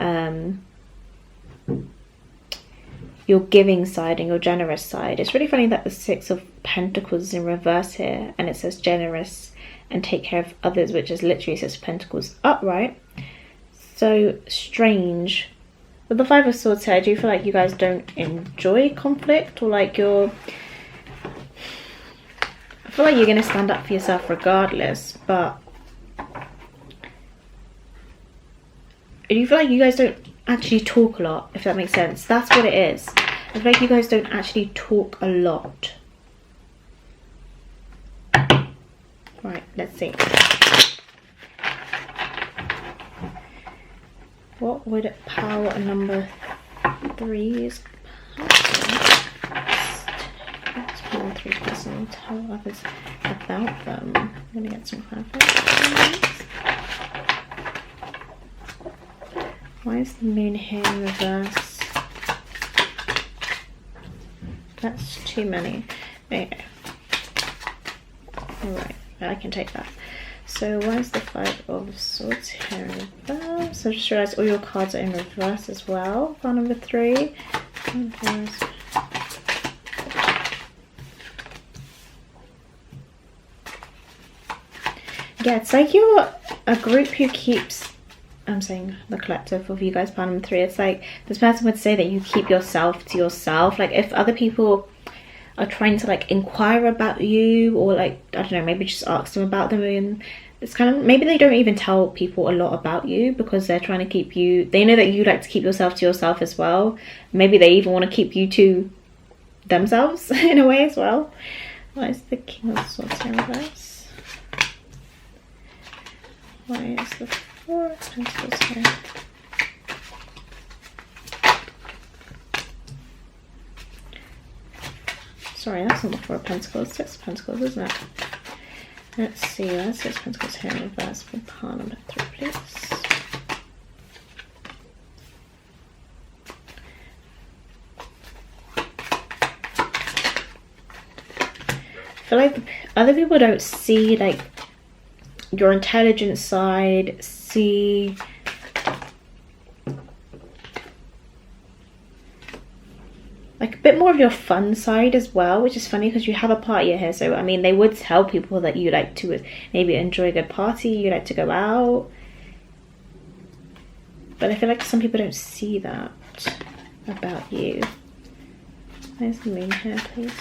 giving side and your generous side. It's really funny that the Six of Pentacles is in reverse here, and it says generous and take care of others, which is literally Six of Pentacles upright. So strange. With the Five of Swords here, I do feel like you guys don't enjoy conflict, or like I feel like you're going to stand up for yourself regardless, but I do feel like you guys don't actually talk a lot, if that makes sense. That's what it is. I feel like you guys don't actually talk a lot. Right, let's see. What would power number 3's three person tell others about them? I'm gonna get some clarification. Why is the moon here in reverse? That's too many. There you go. Alright, I can take that. So why is the Five of Swords here in reverse? So I just realised all your cards are in reverse as well. File number 3. Reverse. Yeah, it's like you're a group who keeps, I'm saying the collective of you guys, part number 3, it's like this person would say that you keep yourself to yourself. Like if other people are trying to like inquire about you, or like, I don't know, maybe just ask them about them, and it's kind of, maybe they don't even tell people a lot about you because they're trying to keep you, they know that you like to keep yourself to yourself as well. Maybe they even want to keep you to themselves in a way as well. What is the King of Swords in reverse? Why is the Four of Pentacles here? Sorry, that's not the Four of Pentacles, Six of Pentacles, isn't it? Let's see, that's Six of Pentacles here in reverse for part number 3, please. I feel like other people don't see like your intelligent side, see like a bit more of your fun side as well, which is funny because you have a party here. So I mean, they would tell people that you like to maybe enjoy a good party, you like to go out, but I feel like some people don't see that about you. Where's the moon here, please?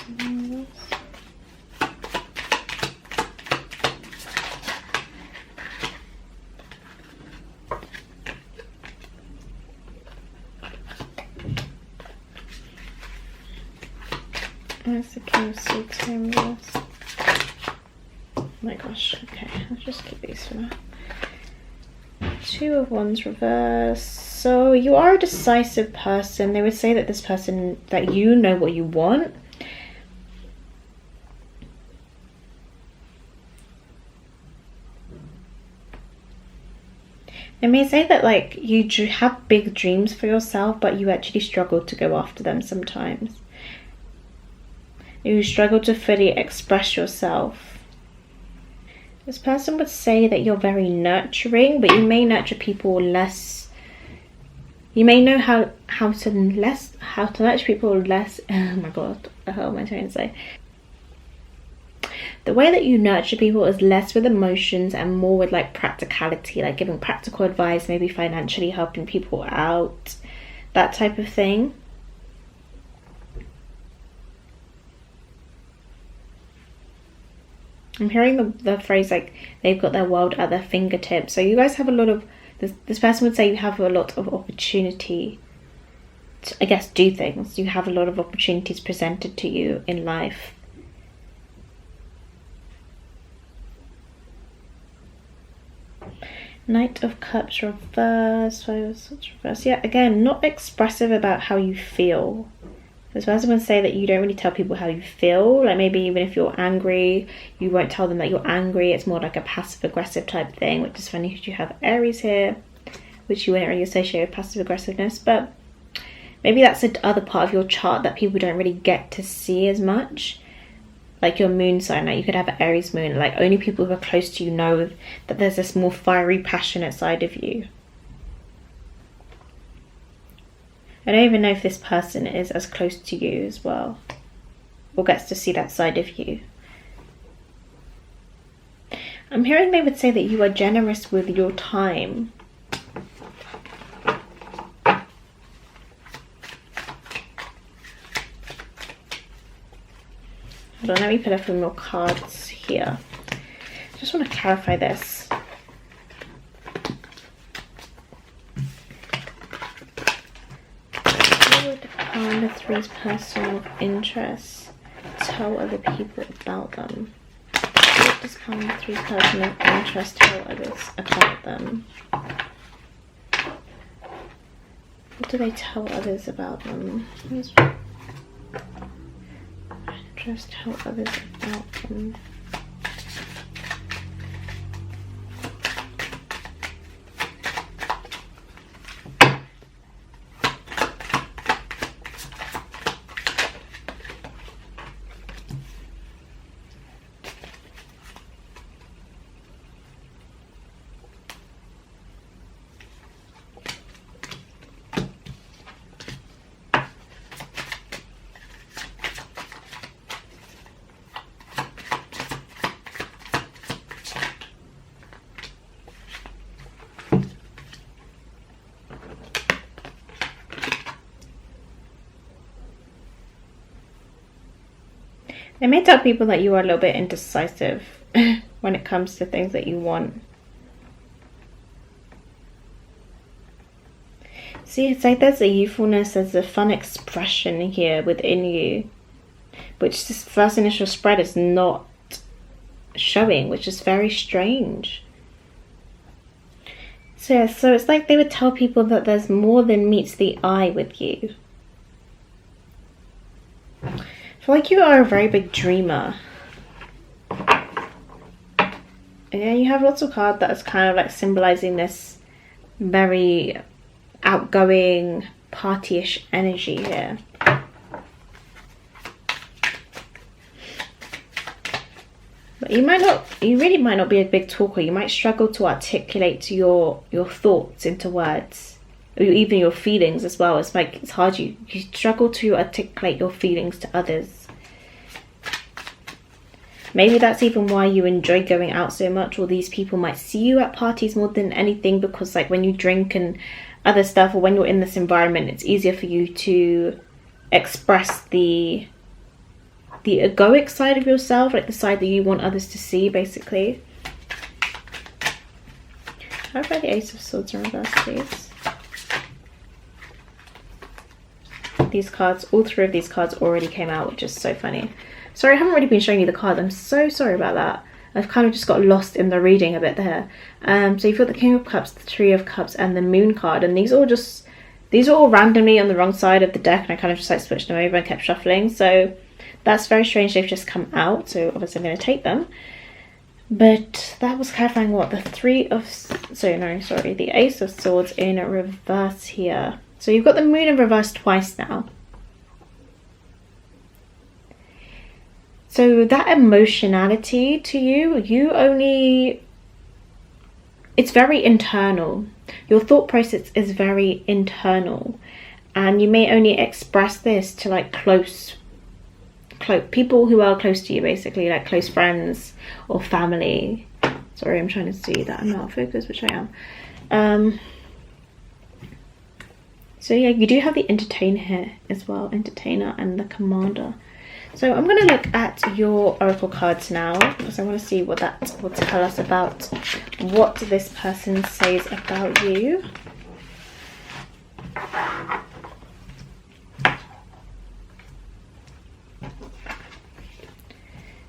Where's the King of Swords here in reverse? Oh my gosh, okay, I'll just keep these for now. Two of Wands reverse. So you are a decisive person. They would say that this person, that you know what you want. They may say that like you have big dreams for yourself, but you actually struggle to go after them sometimes. You struggle to fully express yourself. This person would say that you're very nurturing, but you may nurture people less. You may know how to nurture people less. Oh my god, what the hell am I trying to say? The way that you nurture people is less with emotions and more with like practicality, like giving practical advice, maybe financially helping people out, that type of thing. I'm hearing the phrase like they've got their world at their fingertips. So you guys have a lot of, this person would say you have a lot of opportunity to, I guess, do things. You have a lot of opportunities presented to you in life. Knight of Cups reverse, Five of Swords reverse. Yeah, again, not expressive about how you feel. This person would say that you don't really tell people how you feel. Like maybe even if you're angry, you won't tell them that you're angry. It's more like a passive aggressive type thing, which is funny because you have Aries here. which you wouldn't really associate with passive aggressiveness, but maybe that's the other part of your chart that people don't really get to see as much. Like your moon sign, like you could have an Aries moon, like only people who are close to you know that there's this more fiery, passionate side of you. I don't even know if this person is as close to you as well, or gets to see that side of you. I'm hearing they would say that you are generous with your time. Hold on, let me put up some more cards here. I just want to clarify this. What would the three's person of interest tell other people about them? What does the three's person of interest tell others about them? What do they tell others about them? Just tell others about them. It may tell people that you are a little bit indecisive when it comes to things that you want. See, it's like there's a youthfulness, there's a fun expression here within you, which this first initial spread is not showing, which is very strange. So yeah, so it's like they would tell people that there's more than meets the eye with you. I feel like you are a very big dreamer. And you have lots of cards that is kind of like symbolizing this very outgoing, partyish energy here. But you really might not be a big talker. You might struggle to articulate your thoughts into words. Or even your feelings as well. It's like it's hard. You struggle to articulate your feelings to others. Maybe that's even why you enjoy going out so much, or these people might see you at parties more than anything, because like when you drink and other stuff, or when you're in this environment, it's easier for you to express the egoic side of yourself, like the side that you want others to see, basically. How about the Ace of Swords in reverse, please? These cards, all three of these cards already came out, which is so funny. Sorry, I haven't really been showing you the cards. I'm so sorry about that. I've kind of just got lost in the reading a bit there. So you've got the King of Cups, the Three of Cups, and the Moon card. And these are all randomly on the wrong side of the deck, and I kind of just like switched them over and kept shuffling. So that's very strange. They've just come out. So obviously I'm going to take them. But that was clarifying what? The Ace of Swords in reverse here. So you've got the Moon in reverse twice now. So that emotionality to you, it's very internal. Your thought process is very internal. And you may only express this to like close people who are close to you, basically, like close friends or family. Sorry, I'm trying to see that I'm not focused, which I am. So yeah, you do have the Entertainer here as well, Entertainer and the Commander. So I'm going to look at your oracle cards now, because I want to see what that will tell us about what this person says about you.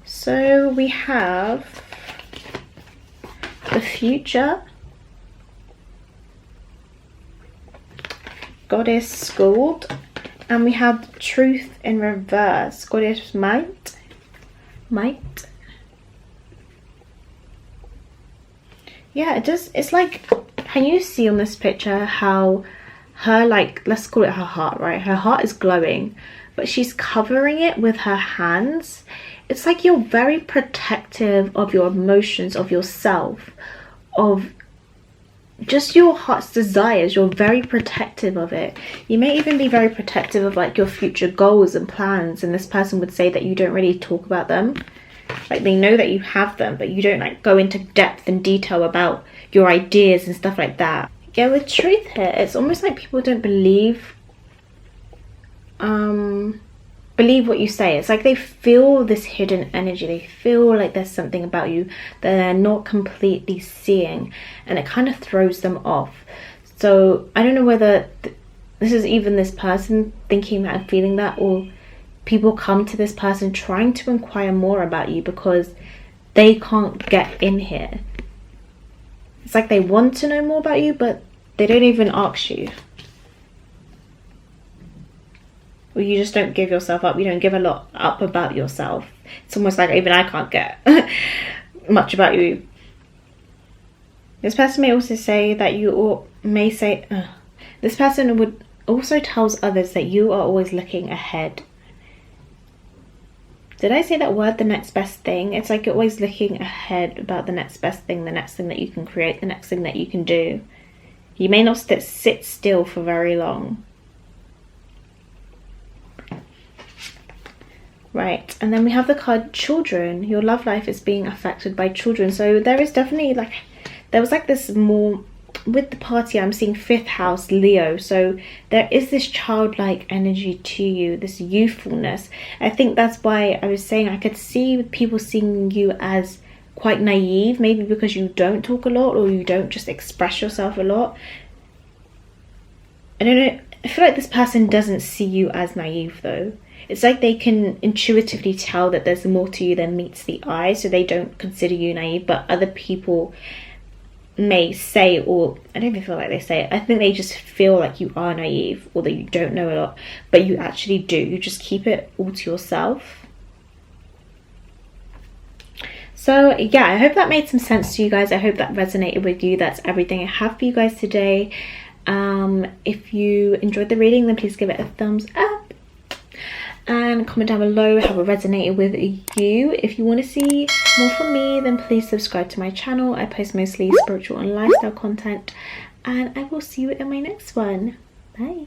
So we have the Future, Goddess Schooled, and we have Truth in reverse, Goddess Might. Yeah, it's like Can you see on this picture how her, like, let's call it her heart, right? Her heart is glowing, but she's covering it with her hands. It's like you're very protective of your emotions, of yourself, of just your heart's desires. You're very protective of it. You may even be very protective of like your future goals and plans, and this person would say that you don't really talk about them. Like, they know that you have them, but you don't like go into depth and detail about your ideas and stuff like that. Yeah, with truth here, it's almost like people don't believe what you say. It's like they feel this hidden energy. They feel like there's something about you that they're not completely seeing, and it kind of throws them off. So I don't know whether this is even this person thinking that and feeling that, or people come to this person trying to inquire more about you because they can't get in here. It's like they want to know more about you, but they don't even ask you. Or you just don't give yourself up. You don't give a lot up about yourself. It's almost like even I can't get much about you. This person may also say that this person would also tells others that you are always looking ahead. Did I say that word, the next best thing? It's like you're always looking ahead about the next best thing, the next thing that you can create, the next thing that you can do. You may not sit still for very long. Right, and then we have the card children. Your love life is being affected by children. So there is definitely like, there was like this more, with the party I'm seeing 5th house Leo. So there is this childlike energy to you, this youthfulness. I think that's why I was saying I could see people seeing you as quite naive, maybe because you don't talk a lot or you don't just express yourself a lot. I don't know, I feel like this person doesn't see you as naive though. It's like they can intuitively tell that there's more to you than meets the eye, so they don't consider you naive, but other people may say, or I don't even feel like they say it, I think they just feel like you are naive or that you don't know a lot, but you actually do. You just keep it all to yourself. So yeah, I hope that made some sense to you guys. I hope that resonated with you. That's everything I have for you guys today. If you enjoyed the reading, then please give it a thumbs up and comment down below how it resonated with you. If you want to see more from me, then please subscribe to my channel. I post mostly spiritual and lifestyle content, and I will see you in my next one. Bye.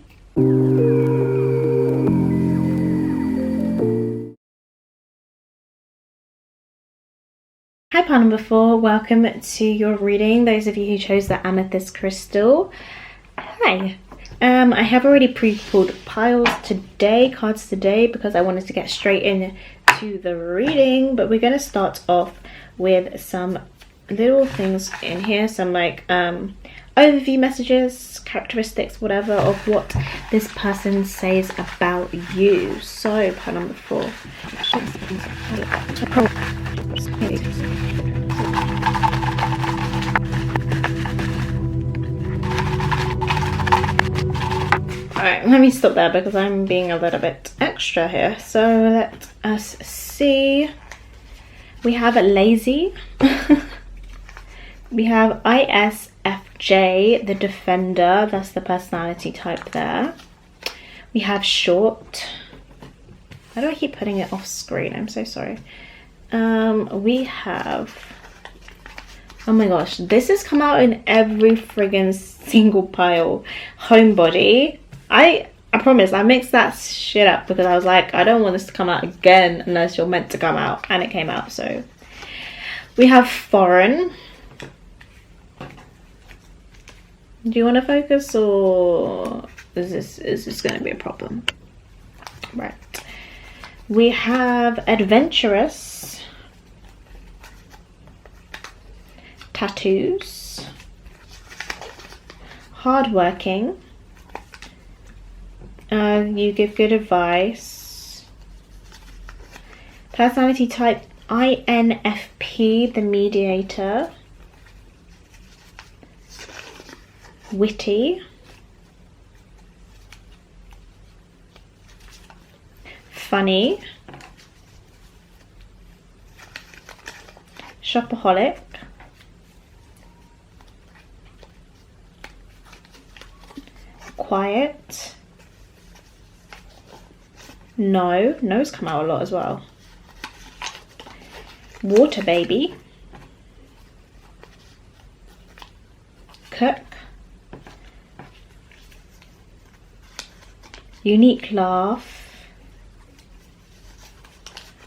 Hi pile number 4, welcome to your reading. Those of you who chose the Amethyst crystal, hi. I have already pre-pulled cards today because I wanted to get straight into the reading, but we're going to start off with some little things in here, some like overview messages, characteristics, whatever, of what this person says about you. So pile number 4. Alright, let me stop there because I'm being a little bit extra here. So let us see. We have a lazy. We have ISFJ, the defender. That's the personality type there. We have short. How do I keep putting it off screen? I'm so sorry. We have, oh my gosh, this has come out in every friggin' single pile. Homebody. I promise I mixed that shit up because I was like, I don't want this to come out again unless you're meant to come out, and it came out. So we have foreign. Do you want to focus, or is this going to be a problem? Right. We have adventurous, tattoos, hardworking. You give good advice. Personality type INFP, the mediator. Witty. Funny. Shopaholic. quiet. No's come out a lot as well. Water baby. Cook. Unique laugh.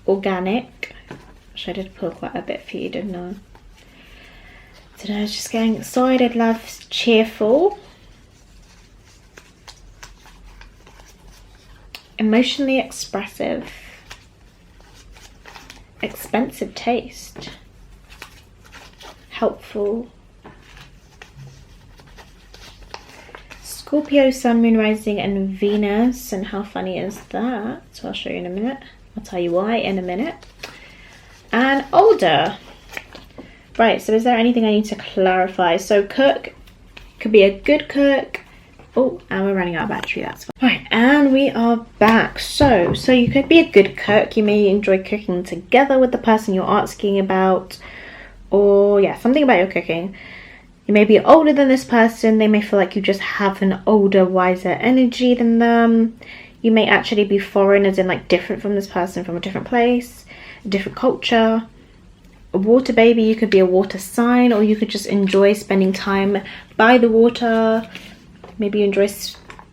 Organic. Which I did pull quite a bit for you, didn't I? So I was just getting excited, love. Cheerful. Emotionally expressive. Expensive taste. Helpful. Scorpio, Sun, Moon, Rising and Venus. And how funny is that? So I'll show you in a minute. I'll tell you why in a minute. And older. Right, so is there anything I need to clarify? So cook, could be a good cook. Oh, and we're running out of battery, that's fine. Right, and we are back. So you could be a good cook. You may enjoy cooking together with the person you're asking about. Or yeah, something about your cooking. You may be older than this person. They may feel like you just have an older, wiser energy than them. You may actually be foreign, as in like different from this person, from a different place, a different culture. A water baby, you could be a water sign, or you could just enjoy spending time by the water. Maybe you enjoy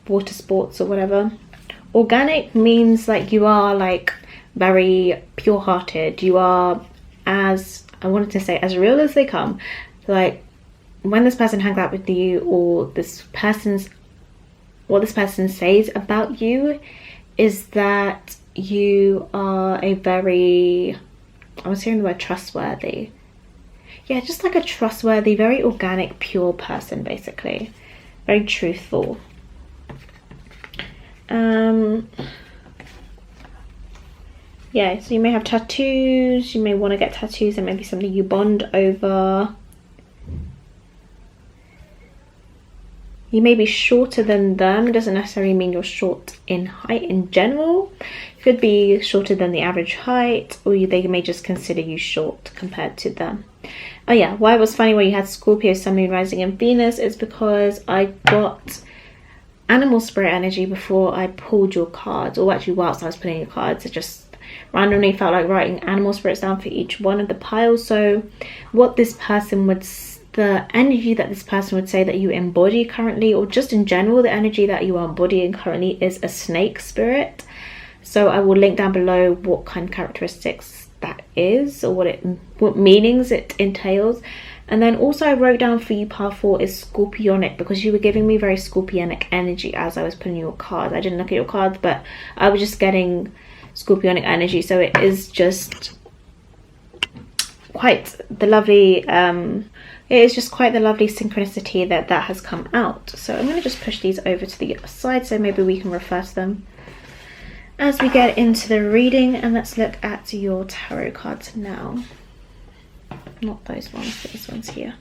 water sports or whatever. Organic means like you are like very pure-hearted. You are, as I wanted to say, as real as they come. Like when this person hangs out with you, or what this person says about you is that you are a very, I was hearing the word trustworthy. Yeah, just like a trustworthy, very organic, pure person, basically. Very truthful. Yeah, so you may have tattoos. You may want to get tattoos, and maybe something you bond over. You may be shorter than them. It doesn't necessarily mean you're short in height in general. You could be shorter than the average height, or they may just consider you short compared to them. Oh yeah, why it was funny when you had Scorpio, Sun, Moon, Rising and Venus is because I got animal spirit energy before I pulled your cards, or actually whilst I was putting your cards. It just randomly felt like writing animal spirits down for each one of the piles. So what this person would, the energy that this person would say that you embody currently, or just in general the energy that you are embodying currently, is a snake spirit. So I will link down below what kind of characteristics that is, or what meanings it entails. And then also I wrote down for you pile 4 is scorpionic, because you were giving me very scorpionic energy as I was putting your cards. I didn't look at your cards, but I was just getting scorpionic energy. So it is just quite the lovely it is just quite the lovely synchronicity that has come out. So I'm going to just push these over to the other side, so maybe we can refer to them as we get into the reading. And let's look at your tarot cards now. Not those ones, but these ones here.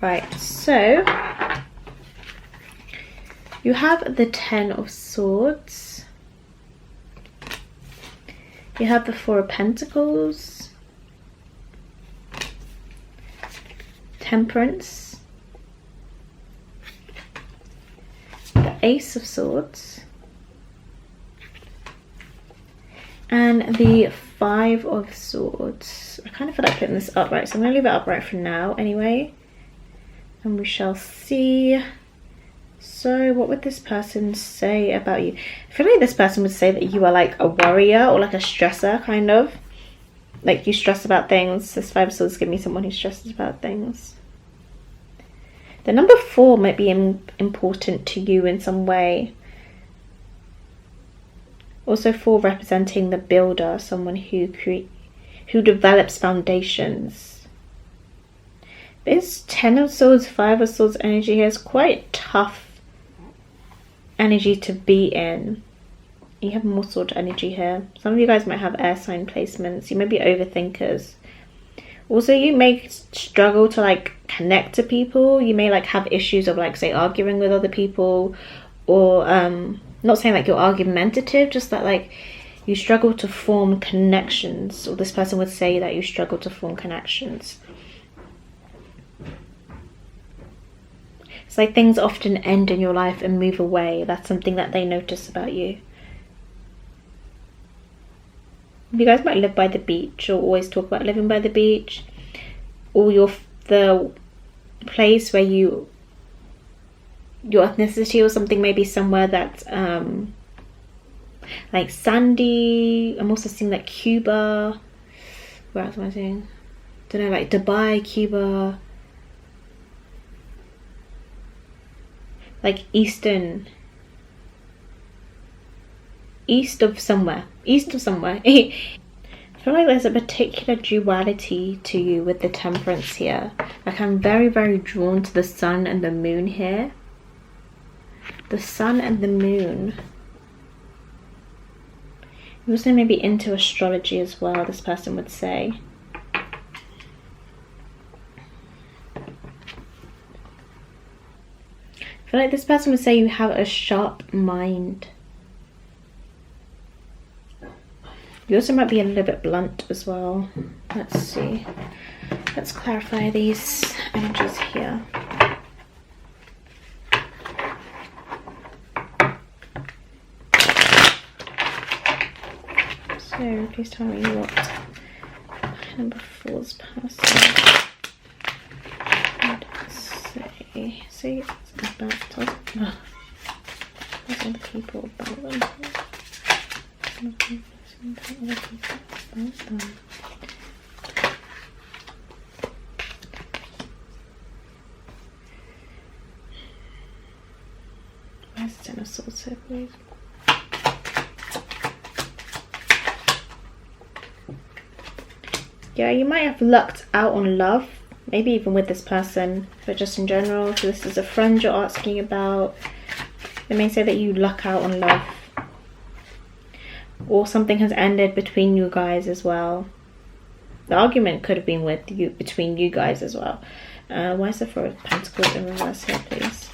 Right, so you have the 10 of Swords. You have the 4 of Pentacles. Temperance. The Ace of Swords. And the 5 of Swords. I kind of feel like putting this upright, so I'm going to leave it upright for now anyway. And we shall see. So what would this person say about you? I feel like this person would say that you are like a worrier, or like a stressor, kind of. Like you stress about things. This 5 of Swords give me someone who stresses about things. The number 4 might be important to you in some way. Also 4 representing the builder, someone who develops foundations. This 10 of Swords, 5 of Swords energy here is quite tough energy to be in. You have more sword energy here. Some of you guys might have air sign placements. You may be overthinkers. Also, you may struggle to like connect to people. You may like have issues of like, say, arguing with other people, or not saying like you're argumentative, just that like you struggle to form connections, or this person would say that you struggle to form connections. It's like things often end in your life and move away. That's something that they notice about you. You guys might live by the beach, or always talk about living by the beach, or the place where your ethnicity or something may be somewhere that's like sandy. I'm also seeing like Cuba. Where else am I seeing? Don't know, like Dubai, Cuba, like east of somewhere. I feel like there's a particular duality to you with the Temperance here. Like I'm very, very drawn to the sun and the moon here. The sun and the moon. You're also maybe into astrology as well, this person would say. I feel like this person would say you have a sharp mind. You also might be a little bit blunt as well. Let's see. Let's clarify these energies here. So please tell me what number 4's person would say. See, it's about other people about them. Where's the Ten of Swords here, please? Yeah, you might have lucked out on love, maybe even with this person, but just in general. So this is a friend you're asking about. They may say that you luck out on love, or something has ended between you guys as well. The argument could have been between you guys as well. Why is the Four of Pentacles in reverse here, please?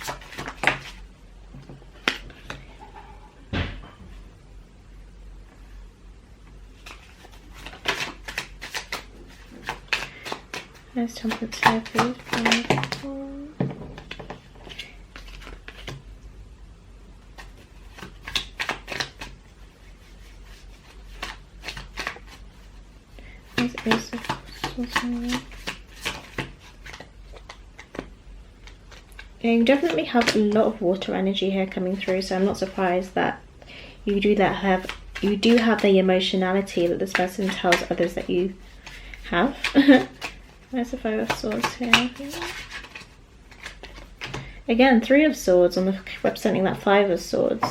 There's Temperance here, please. There's Ace of Swords. Yeah, you definitely have a lot of water energy here coming through, so I'm not surprised that you do have the emotionality that this person tells others that you have. Where's the Five of Swords here? Again, 3 of Swords on the representing that 5 of Swords.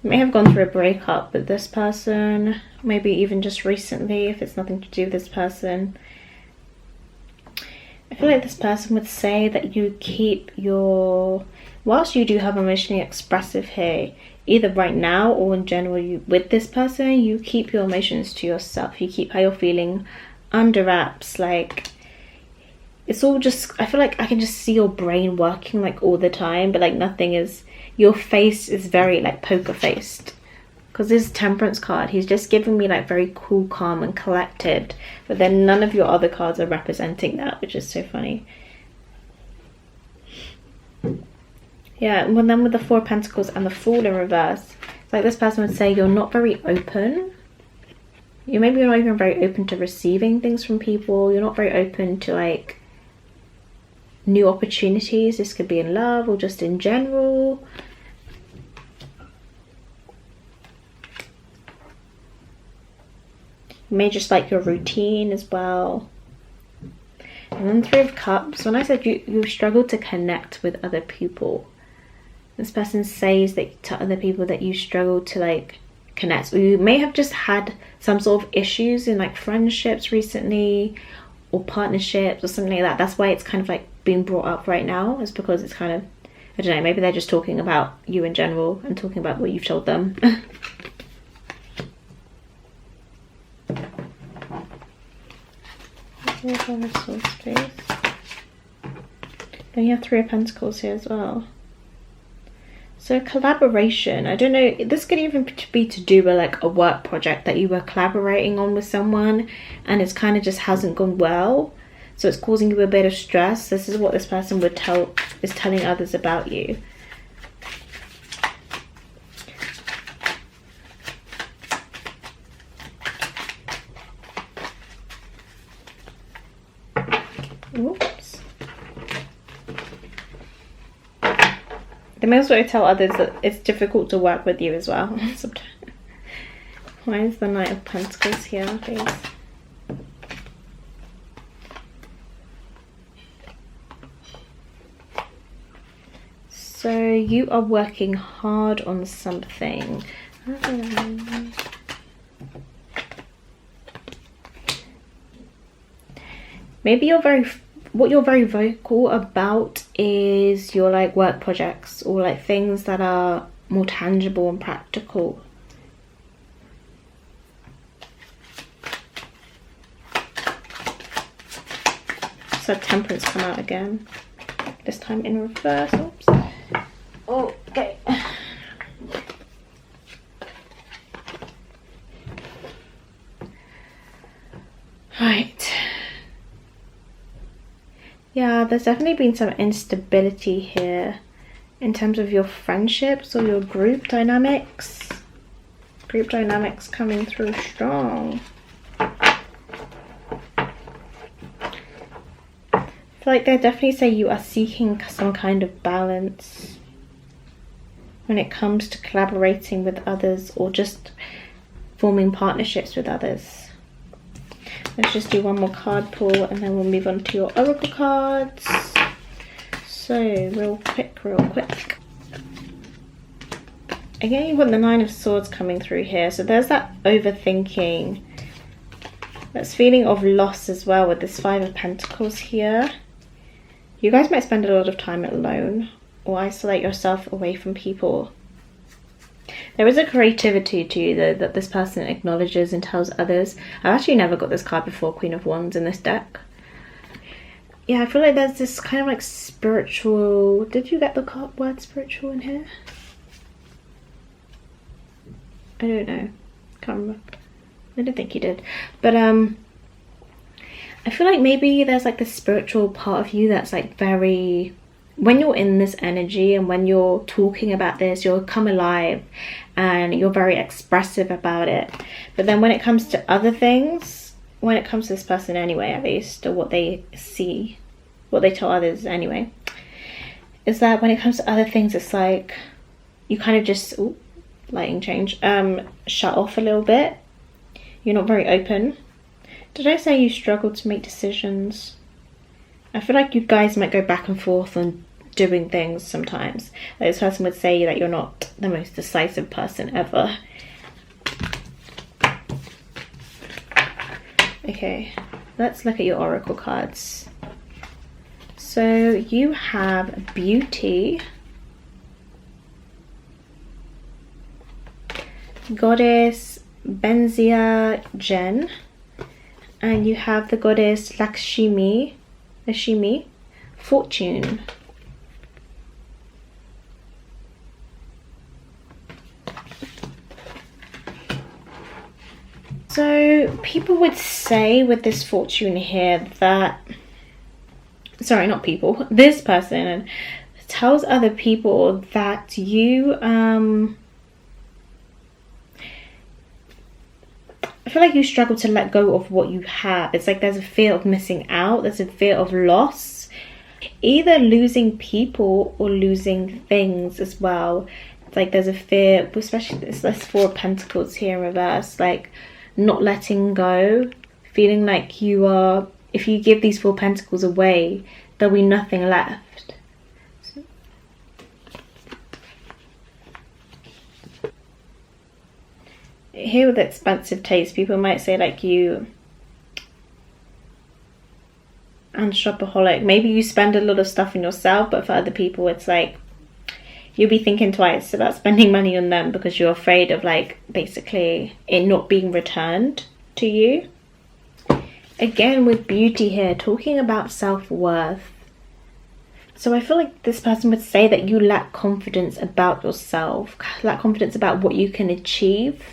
You may have gone through a breakup with this person, maybe even just recently if it's nothing to do with this person. I feel like this person would say that you keep whilst you do have emotionally expressive here, either right now or in general with this person, you keep your emotions to yourself. You keep how you're feeling under wraps. Like it's all just, I feel like I can just see your brain working like all the time, but like nothing is, your face is very like poker faced. Because this Temperance card, he's just giving me like very cool, calm and collected, but then none of your other cards are representing that, which is so funny. Yeah, and then with the Four of Pentacles and the Fool in reverse, it's like this person would say you're not very open. You're not even very open to receiving things from people. You're not very open to like new opportunities. This could be in love or just in general. You may just like your routine as well. And then 3 of Cups. When I said you struggle to connect with other people, this person says that to other people that you struggle to like connect, or you may have just had some sort of issues in like friendships recently or partnerships or something like that. That's why it's kind of like being brought up right now, is because it's kind of, I don't know, maybe they're just talking about you in general and talking about what you've told them. Then you have 3 of Pentacles here as well. So collaboration, I don't know, this could even be to do with like a work project that you were collaborating on with someone and it's kind of just hasn't gone well. so it's causing you a bit of stress. This is what this person is telling others about you. Oops. They may also tell others that it's difficult to work with you as well. Sometimes. Why is the Knight of Pentacles here, please? So you are working hard on something. Maybe what you're very vocal about is your like work projects, or like things that are more tangible and practical. So Temperance come out again, this time in reverse. Oops. Okay. Right. Yeah, there's definitely been some instability here in terms of your friendships or your group dynamics. Group dynamics coming through strong. I feel like they definitely say you are seeking some kind of balance when it comes to collaborating with others or just forming partnerships with others. Let's just do one more card pull and then we'll move on to your oracle cards. So, real quick. Again, you've got the Nine of Swords coming through here. So there's that overthinking. That's feeling of loss as well with this Five of Pentacles here. You guys might spend a lot of time alone or isolate yourself away from people. There is a creativity to you though that this person acknowledges and tells others. I've actually never got this card before, Queen of Wands, in this deck. Yeah, I feel like there's this kind of like spiritual... Did you get the word spiritual in here? I don't know. Can't remember. I don't think you did. But I feel like maybe there's like this spiritual part of you that's like very... When you're in this energy and when you're talking about this, you'll come alive and you're very expressive about it. But then when it comes to other things, when it comes to this person anyway, at least, or what they see, what they tell others anyway, is that when it comes to other things, it's like you kind of just, ooh, lighting change, shut off a little bit. You're not very open. Did I say you struggle to make decisions? I feel like you guys might go back and forth on doing things sometimes. Like this person would say that you're not the most decisive person ever. Okay, let's look at your oracle cards. So you have Beauty, Goddess Benzia Jen, and you have the Goddess Lakshmi, Fortune. So people would say with this Fortune here that, sorry, not people, this person tells other people that you I feel like you struggle to let go of what you have. It's like there's a fear of missing out. There's a fear of loss. Either losing people or losing things as well. It's like there's a fear, especially this Four of Pentacles here in reverse. Like not letting go. Feeling like you are, if you give these Four Pentacles away, there'll be nothing left. Here with expensive taste, people might say like you and shopaholic. Maybe you spend a lot of stuff on yourself, but for other people it's like you'll be thinking twice about spending money on them because you're afraid of like basically it not being returned to you. Again with Beauty here, talking about self-worth. So I feel like this person would say that you lack confidence about yourself, lack confidence about what you can achieve.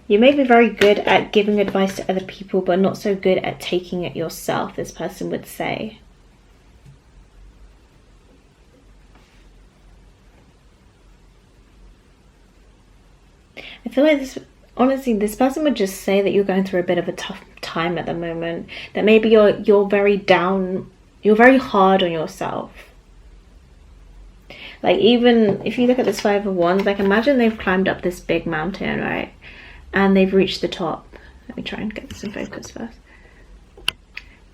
You may be very good at giving advice to other people, but not so good at taking it yourself, this person would say. I feel like this, honestly, this person would just say that you're going through a bit of a tough time at the moment. That maybe you're very down, you're very hard on yourself. Like, even if you look at this Five of Wands, like, imagine they've climbed up this big mountain, right? And they've reached the top. Let me try and get this in focus first.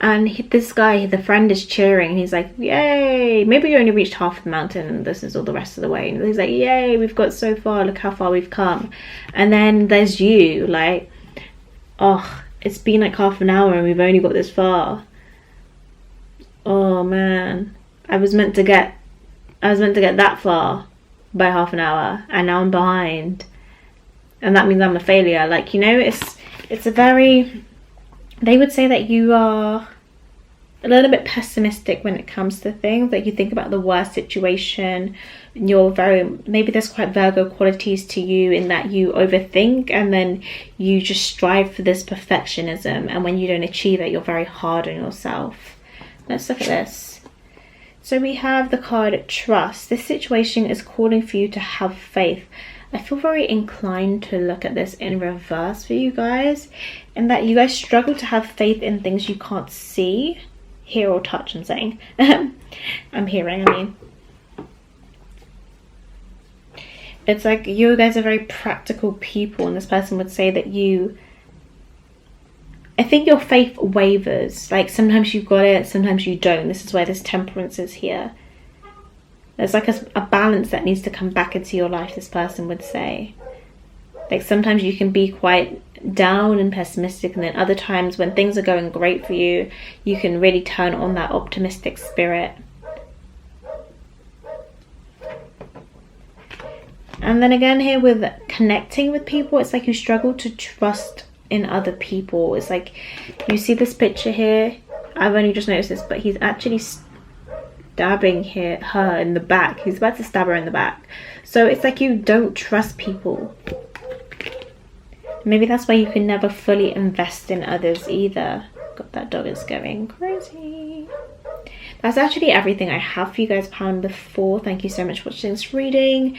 And this guy, the friend, is cheering. He's like, yay! Maybe you only reached half the mountain and this is all the rest of the way. And he's like, yay, we've got so far. Look how far we've come. And then there's you, like, oh, it's been like half an hour and we've only got this far. Oh, man. I was meant to get that far by half an hour. And now I'm behind. And that means I'm a failure. Like, you know, it's a very... They would say that you are a little bit pessimistic when it comes to things. Like, you think about the worst situation. You're very... Maybe there's quite Virgo qualities to you in that you overthink and then you just strive for this perfectionism. And when you don't achieve it, you're very hard on yourself. Let's look at this. So we have the card Trust. This situation is calling for you to have faith. I feel very inclined to look at this in reverse for you guys, in that you guys struggle to have faith in things you can't see, hear or touch, I'm saying. I'm hearing, I mean. It's like you guys are very practical people, and this person would say that I think your faith wavers. Like, sometimes you've got it, sometimes you don't. This is where this Temperance is here. There's like a balance that needs to come back into your life, this person would say. Like, sometimes you can be quite down and pessimistic, and then other times when things are going great for you, you can really turn on that optimistic spirit. And then again here with connecting with people, it's like you struggle to trust in other people. It's like, you see this picture here, I've only just noticed this, but he's actually stabbing her in the back. He's about to stab her in the back. So it's like you don't trust people. Maybe that's why you can never fully invest in others either. God, that dog is going crazy. That's actually everything I have for you guys, pile number 4. Thank you so much for watching this reading.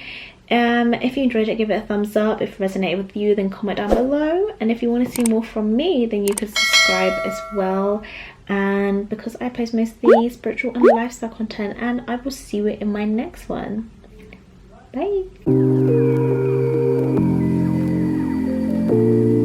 If you enjoyed it, give it a thumbs up. If it resonated with you, then comment down below. And if you want to see more from me, then you can subscribe as well. And because I post mostly spiritual and lifestyle content, and I will see you in my next one. Bye.